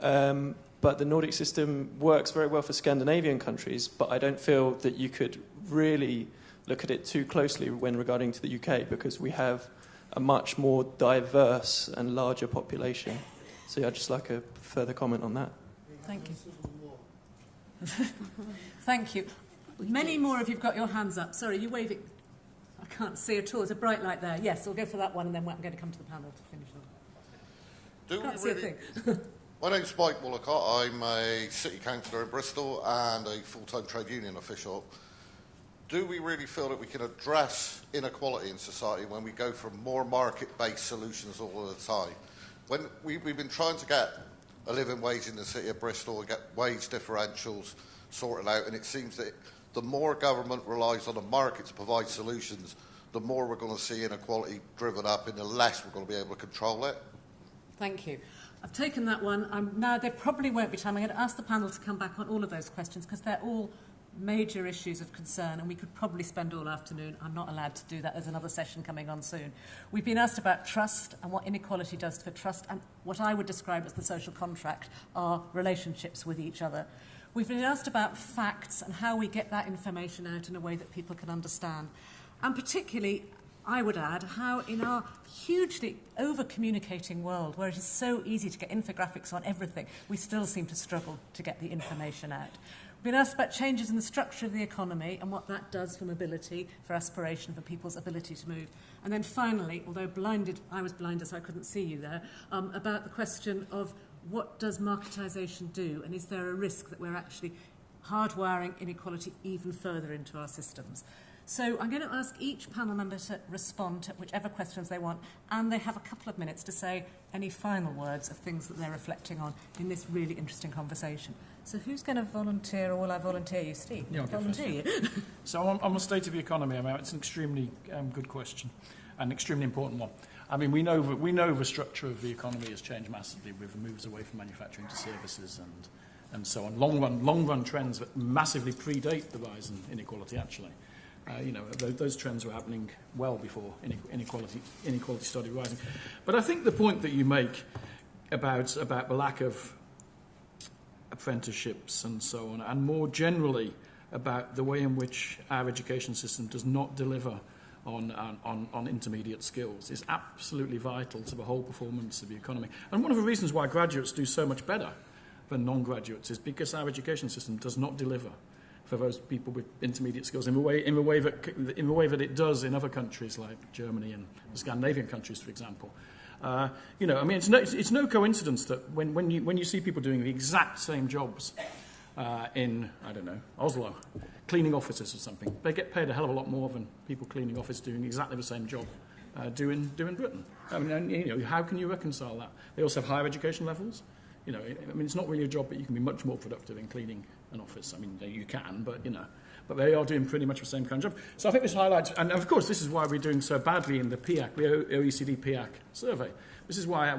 But the Nordic system works very well for Scandinavian countries, but I don't feel that you could really look at it too closely when regarding to the UK, because we have a much more diverse and larger population. So yeah, I'd just like a further comment on that. Thank you. Thank you. Many more of you have got your hands up. Sorry, you waving. I can't see at all. There's a bright light there. Yes, we'll go for that one, and then I'm going to come to the panel to finish off. Can't see a thing. My name's Mike Mullicott. I'm a city councillor in Bristol and a full-time trade union official. Do we really feel that we can address inequality in society when we go for more market-based solutions all the time? When we've been trying to get a living wage in the city of Bristol and get wage differentials sorted out, and it seems that the more government relies on the market to provide solutions, the more we're going to see inequality driven up and the less we're going to be able to control it. Thank you. I've taken that one. Now, there probably won't be time. I'm going to ask the panel to come back on all of those questions, because they're all major issues of concern, and we could probably spend all afternoon. I'm not allowed to do that. There's another session coming on soon. We've been asked about trust and what inequality does for trust, and what I would describe as the social contract, our relationships with each other. We've been asked about facts and how we get that information out in a way that people can understand. And particularly, I would add, how in our hugely over-communicating world, where it is so easy to get infographics on everything, we still seem to struggle to get the information out. We've been asked about changes in the structure of the economy and what that does for mobility, for aspiration, for people's ability to move. And then finally, although blinded, I was blinded so I couldn't see you there, about the question of what does marketisation do, and is there a risk that we're actually hardwiring inequality even further into our systems? So I'm going to ask each panel member to respond to whichever questions they want, and they have a couple of minutes to say any final words of things that they're reflecting on in this really interesting conversation. So who's going to volunteer, or will I volunteer you, Steve? Yeah, volunteer you. So on the state of the economy, I mean, it's an extremely good question, an extremely important one. I mean, we know the structure of the economy has changed massively with moves away from manufacturing to services and so on. Long run trends that massively predate the rise in inequality, actually. Those trends were happening well before inequality started rising. But I think the point that you make about the lack of apprenticeships and so on, and more generally about the way in which our education system does not deliver on intermediate skills, is absolutely vital to the whole performance of the economy. And one of the reasons why graduates do so much better than non-graduates is because our education system does not deliver for those people with intermediate skills in the way that it does in other countries like Germany and the Scandinavian countries, for example. It's no coincidence that when you see people doing the exact same jobs in, I don't know, Oslo, cleaning offices or something, they get paid a hell of a lot more than people cleaning offices doing exactly the same job do in Britain. I mean, how can you reconcile that? They also have higher education levels. It's not really a job, but you can be much more productive in cleaning an office. I mean, you can, but they are doing pretty much the same kind of job. So I think this highlights, and of course, this is why we're doing so badly in the PIAC, the OECD PIAC survey. This is why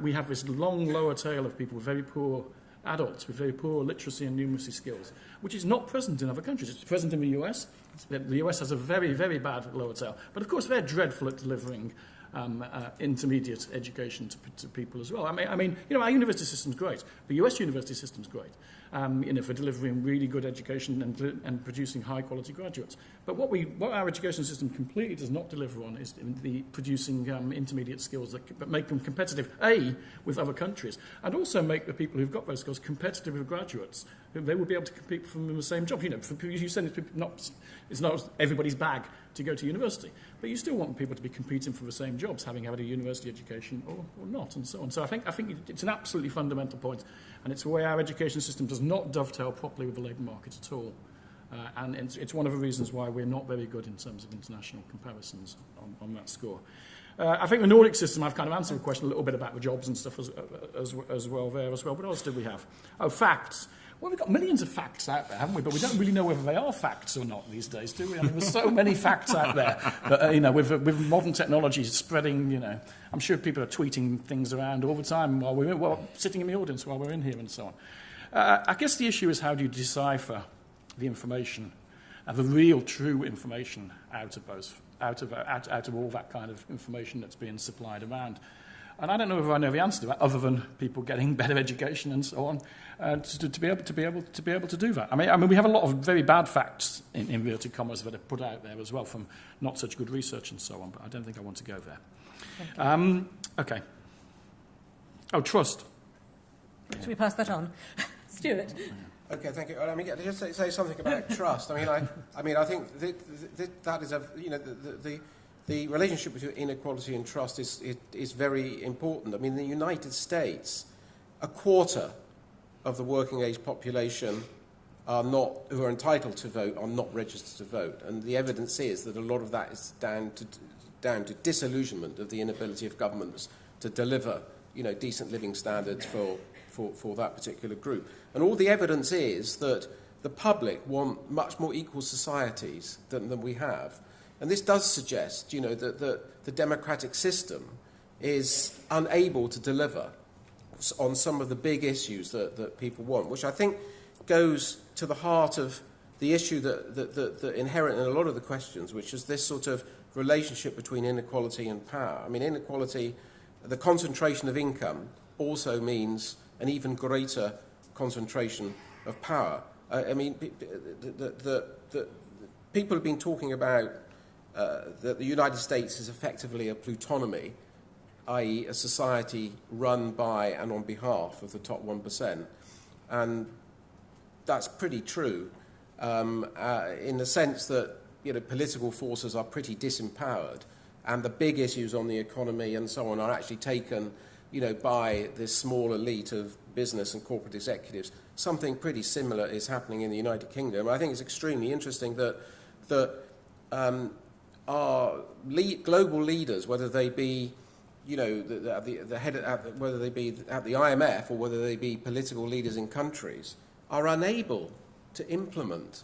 we have this long, lower tail of people with very poor adults, with very poor literacy and numeracy skills, which is not present in other countries. It's present in the US. The US has a very, very bad lower tail. But of course, they're dreadful at delivering intermediate education to people as well. I mean, our university system's great. The US university system's great, for delivering really good education and producing high-quality graduates. But what our education system completely does not deliver on is the producing intermediate skills that make them competitive, with other countries, and also make the people who've got those skills competitive with graduates. They will be able to compete from the same job. You said it's not everybody's bag to go to university, but you still want people to be competing for the same jobs, having had a university education or not, and so on. So I think it's an absolutely fundamental point, and it's the way our education system does not dovetail properly with the labour market at all. And it's one of the reasons why we're not very good in terms of international comparisons on that score. I think the Nordic system, I've kind of answered the question a little bit about the jobs and stuff as well there as well. What else did we have? Oh, facts. Well, we've got millions of facts out there, haven't we? But we don't really know whether they are facts or not these days, do we? I mean, there's so many facts out there that, with modern technology spreading, I'm sure people are tweeting things around all the time while sitting in the audience while we're in here and so on. I guess the issue is, how do you decipher the information, the real, true information out of all that kind of information that's being supplied around? And I don't know if I know the answer to that, other than people getting better education and so on, to be able to do that. I mean, we have a lot of very bad facts in inverted commas that are put out there as well from not such good research and so on. But I don't think I want to go there. Okay. Oh, trust. Should we pass that on, Stewart? Okay, thank you. I mean, just say something about trust. I think that is the relationship between inequality and trust is very important. I mean, in the United States, a quarter of the working age population who are entitled to vote are not registered to vote, and the evidence is that a lot of that is down to disillusionment of the inability of governments to deliver, decent living standards for that particular group. And all the evidence is that the public want much more equal societies than we have. And this does suggest, that the democratic system is unable to deliver on some of the big issues that people want, which I think goes to the heart of the issue that inherent in a lot of the questions, which is this sort of relationship between inequality and power. I mean, inequality, the concentration of income, also means an even greater concentration of power. I mean, the people have been talking about that the United States is effectively a plutonomy, i.e. a society run by and on behalf of the top 1%. And that's pretty true in the sense that political forces are pretty disempowered, and the big issues on the economy and so on are actually taken by this small elite of business and corporate executives. Something pretty similar is happening in the United Kingdom. I think it's extremely interesting that our global leaders, whether they be the head whether they be at the IMF or whether they be political leaders in countries, are unable to implement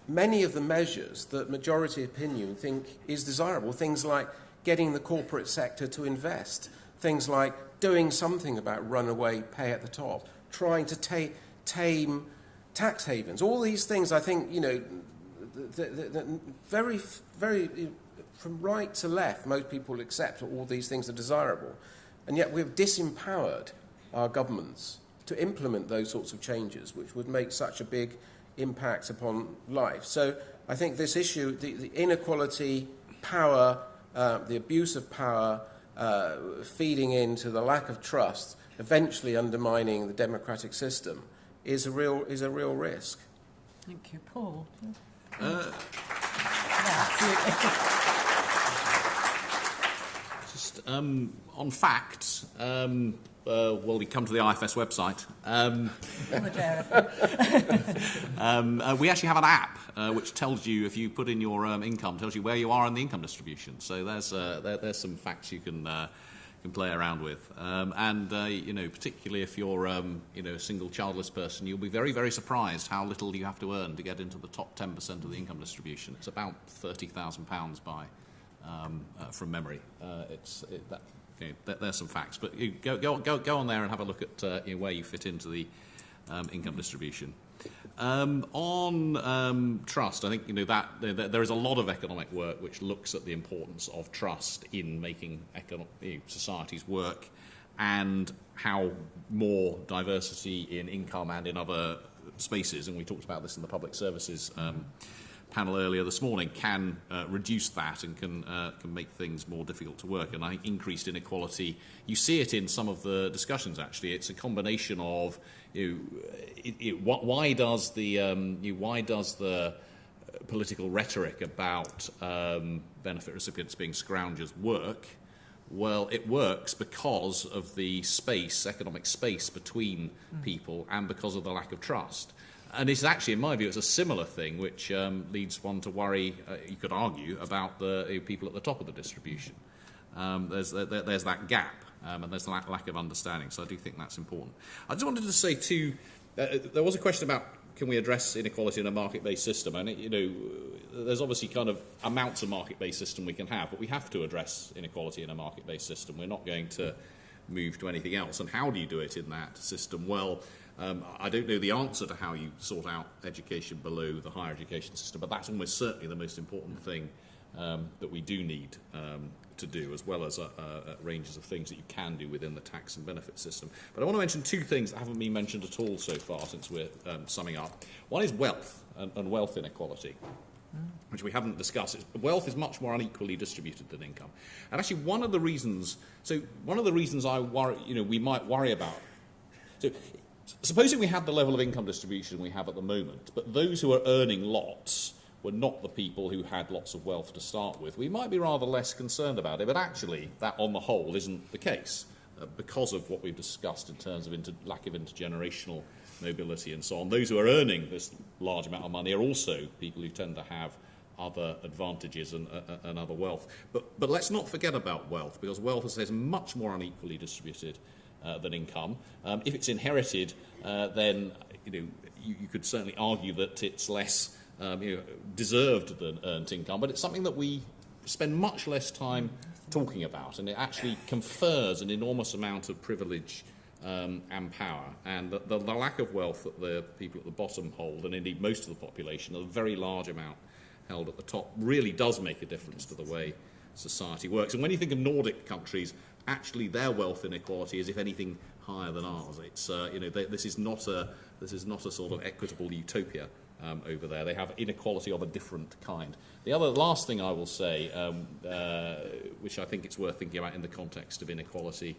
many of the measures that majority opinion think is desirable. Things like getting the corporate sector to invest, things like doing something about runaway pay at the top, trying to tame tax havens. All these things, I think, very, very, from right to left, most people accept all these things are desirable. And yet we've disempowered our governments to implement those sorts of changes, which would make such a big impact upon life. So I think this issue, the inequality, power, the abuse of power, feeding into the lack of trust, eventually undermining the democratic system, is a real risk. Thank you, Paul. Just on facts. We come to the IFS website. We actually have an app which tells you, if you put in your income, tells you where you are in the income distribution. So there's some facts you can play around with. Particularly if you're a single childless person, you'll be very, very surprised how little you have to earn to get into the top 10% of the income distribution. It's about £30,000 from memory. There's some facts, but you go on there and have a look at where you fit into the income distribution. On trust, I think that there is a lot of economic work which looks at the importance of trust in making societies work, and how more diversity in income and in other spaces, and we talked about this in the public services panel earlier this morning, can reduce that and can make things more difficult to work. And I think increased inequality, you see it in some of the discussions. Actually, it's a combination of why does the political rhetoric about benefit recipients being scroungers work? Well, it works because of the economic space between people, and because of the lack of trust. And it's actually, in my view, it's a similar thing which leads one to worry, you could argue, about the people at the top of the distribution. There's that gap, and there's a lack of understanding. So I do think that's important. I just wanted to say, too, there was a question about can we address inequality in a market-based system? And, there's obviously kind of amounts of market-based system we can have, but we have to address inequality in a market-based system. We're not going to move to anything else. And how do you do it in that system? Well, I don't know the answer to how you sort out education below the higher education system, but that's almost certainly the most important thing that we do need to do, as well as ranges of things that you can do within the tax and benefit system. But I want to mention two things that haven't been mentioned at all so far since we're summing up. One is wealth and wealth inequality, which we haven't discussed. Wealth is much more unequally distributed than income. And actually one of the reasons I worry, we might worry about, so supposing we had the level of income distribution we have at the moment, but those who are earning lots were not the people who had lots of wealth to start with, we might be rather less concerned about it. But actually, that on the whole isn't the case because of what we've discussed in terms of lack of intergenerational mobility and so on. Those who are earning this large amount of money are also people who tend to have other advantages and other wealth. But let's not forget about wealth, because wealth, as I say, is much more unequally distributed than income. If it's inherited, then you could certainly argue that it's less deserved than earned income, but it's something that we spend much less time talking about, and it actually confers an enormous amount of privilege and power. And the lack of wealth that the people at the bottom hold, and indeed most of the population, a very large amount held at the top, really does make a difference to the way society works. And when you think of Nordic countries, actually their wealth inequality is, if anything, higher than ours. It's this is not a sort of equitable utopia over there. They have inequality of a different kind. The last thing I will say, which I think it's worth thinking about in the context of inequality,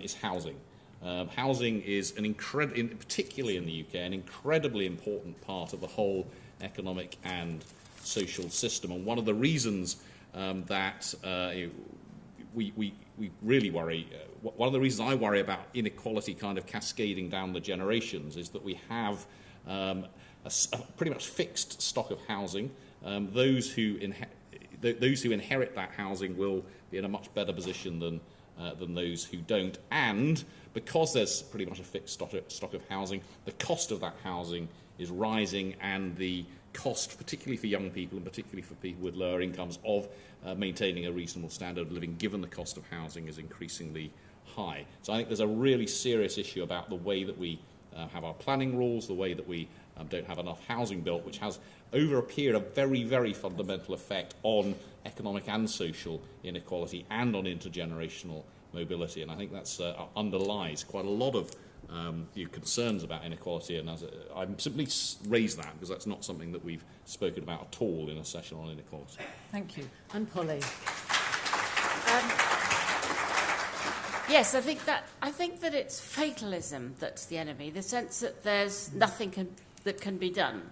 is housing. Housing is particularly in the UK, an incredibly important part of the whole economic and social system. And one of the reasons that we really worry. One of the reasons I worry about inequality kind of cascading down the generations is that we have a pretty much fixed stock of housing. Those who inherit that housing will be in a much better position than those who don't. And because there's pretty much a fixed stock of housing, the cost of that housing is rising, and the cost, particularly for young people and particularly for people with lower incomes, of maintaining a reasonable standard of living, given the cost of housing, is increasingly high. So I think there's a really serious issue about the way that we have our planning rules, the way that we don't have enough housing built, which has, over a period, a very, very fundamental effect on economic and social inequality and on intergenerational mobility. And I think that underlies quite a lot of concerns about inequality. And I'm simply raised that because that's not something that we've spoken about at all in a session on inequality. Thank you. And Polly. Yes, I think that it's fatalism that's the enemy, the sense that there's nothing that can be done.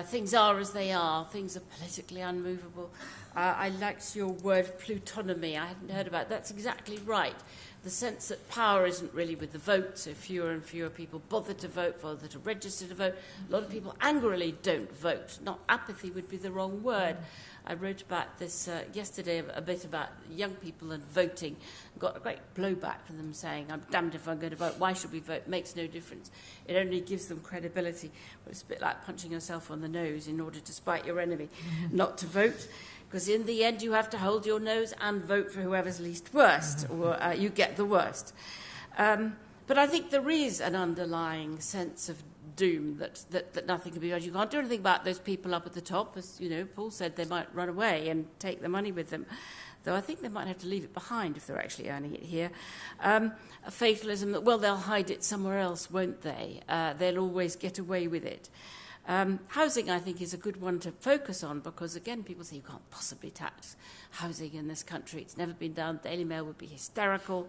Things are as they are. Things are politically unmovable. I liked your word plutonomy. I hadn't heard about it. That's exactly right. The sense that power isn't really with the vote, so fewer and fewer people bother to vote, bother to register to vote. A lot of people angrily don't vote. Not apathy would be the wrong word. I wrote about this yesterday, a bit about young people and voting. Got a great blowback from them saying, I'm damned if I'm going to vote. Why should we vote? It makes no difference. It only gives them credibility. But it's a bit like punching yourself on the nose in order to spite your enemy, not to vote. Because in the end, you have to hold your nose and vote for whoever's least worst, or you get the worst. But I think there is an underlying sense of doom that nothing can be done. You can't do anything about those people up at the top. As Paul said, they might run away and take the money with them. Though I think they might have to leave it behind if they're actually earning it here. A fatalism that, well, they'll hide it somewhere else, won't they? They'll always get away with it. Housing, I think, is a good one to focus on because, again, people say you can't possibly tax housing in this country. It's never been done. Daily Mail would be hysterical.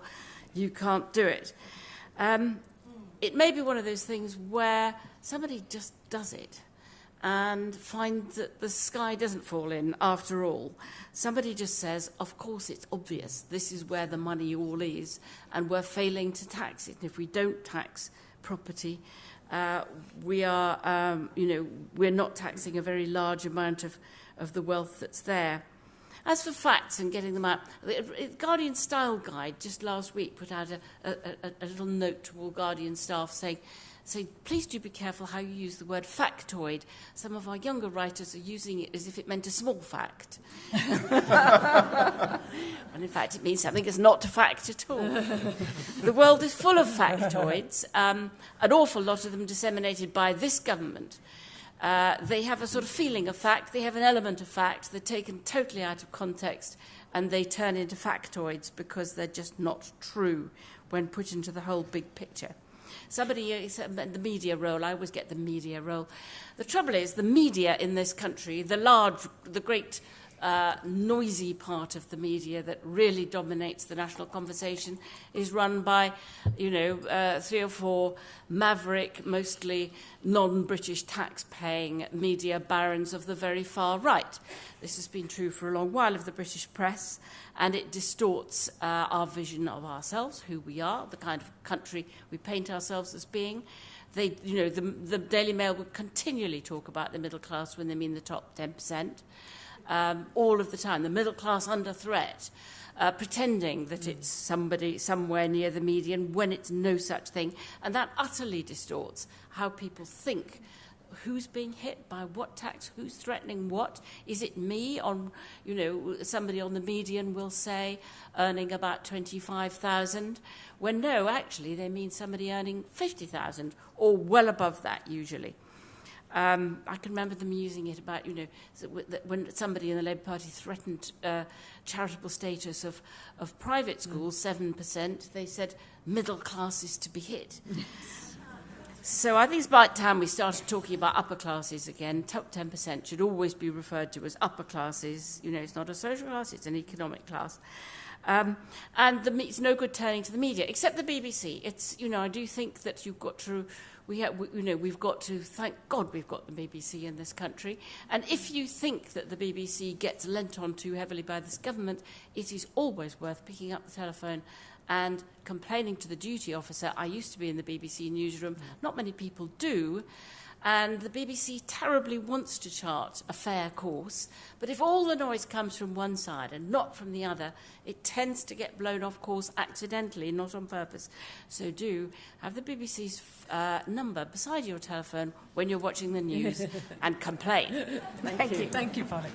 You can't do it. It may be one of those things where somebody just does it and finds that the sky doesn't fall in after all. Somebody just says, of course, it's obvious. This is where the money all is, and we're failing to tax it. And if we don't tax property, we are, we're not taxing a very large amount of the wealth that's there. As for facts and getting them out, the Guardian Style Guide just last week put out a little note to all Guardian staff saying, please do be careful how you use the word factoid. Some of our younger writers are using it as if it meant a small fact. When in fact it means something that's not a fact at all. The world is full of factoids, an awful lot of them disseminated by this government. They have a sort of feeling of fact, they have an element of fact, they're taken totally out of context, and they turn into factoids because they're just not true when put into the whole big picture. Somebody said the media role. I always get the media role. The trouble is, the media in this country, the great noisy part of the media that really dominates the national conversation, is run by, 3 or 4 maverick, mostly non-British tax-paying media barons of the very far right. This has been true for a long while of the British press, and it distorts our vision of ourselves, who we are, the kind of country we paint ourselves as being. The Daily Mail would continually talk about the middle class when they mean the top 10%. All of the time, the middle class under threat, pretending that it's somebody somewhere near the median when it's no such thing. And that utterly distorts how people think. Who's being hit by what tax? Who's threatening what? Is it me? Somebody on the median will say earning about 25,000, when no, actually they mean somebody earning 50,000 or well above that usually. I can remember them using it about, when somebody in the Labour Party threatened charitable status of private schools, 7%, they said middle class is to be hit. So I think it's about time we started talking about upper classes again. Top 10% should always be referred to as upper classes. It's not a social class, it's an economic class. And it's no good turning to the media, except the BBC. I do think that we've got to thank God we've got the BBC in this country. And if you think that the BBC gets lent on too heavily by this government, it is always worth picking up the telephone and complaining to the duty officer. I used to be in the BBC newsroom. Not many people do. And the BBC terribly wants to chart a fair course, but if all the noise comes from one side and not from the other, it tends to get blown off course accidentally, not on purpose. So do have the BBC's number beside your telephone when you're watching the news and complain. Thank you. Thank you, Polly.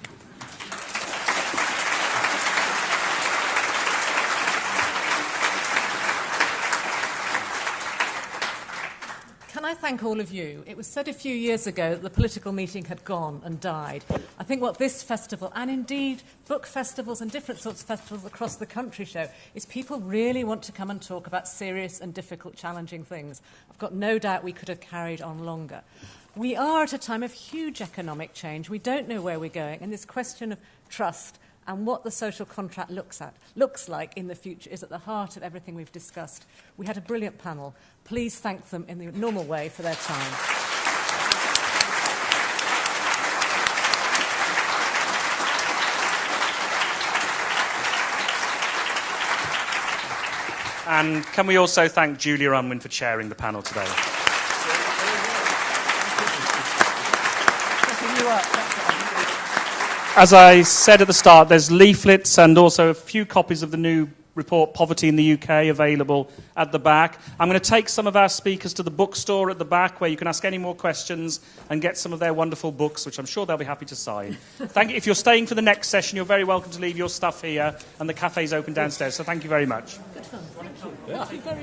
Can I thank all of you? It was said a few years ago that the political meeting had gone and died. I think what this festival, and indeed book festivals and different sorts of festivals across the country show, is people really want to come and talk about serious and difficult, challenging things. I've got no doubt we could have carried on longer. We are at a time of huge economic change. We don't know where we're going, and this question of trust and what the social contract looks like in the future is at the heart of everything we've discussed. We had a brilliant panel. Please thank them in the normal way for their time. And can we also thank Julia Unwin for chairing the panel today? As I said at the start, there's leaflets and also a few copies of the new report, Poverty in the UK, available at the back. I'm going to take some of our speakers to the bookstore at the back where you can ask any more questions and get some of their wonderful books, which I'm sure they'll be happy to sign. Thank you. If you're staying for the next session, you're very welcome to leave your stuff here, and the cafe's open downstairs, so thank you very much. Good fun.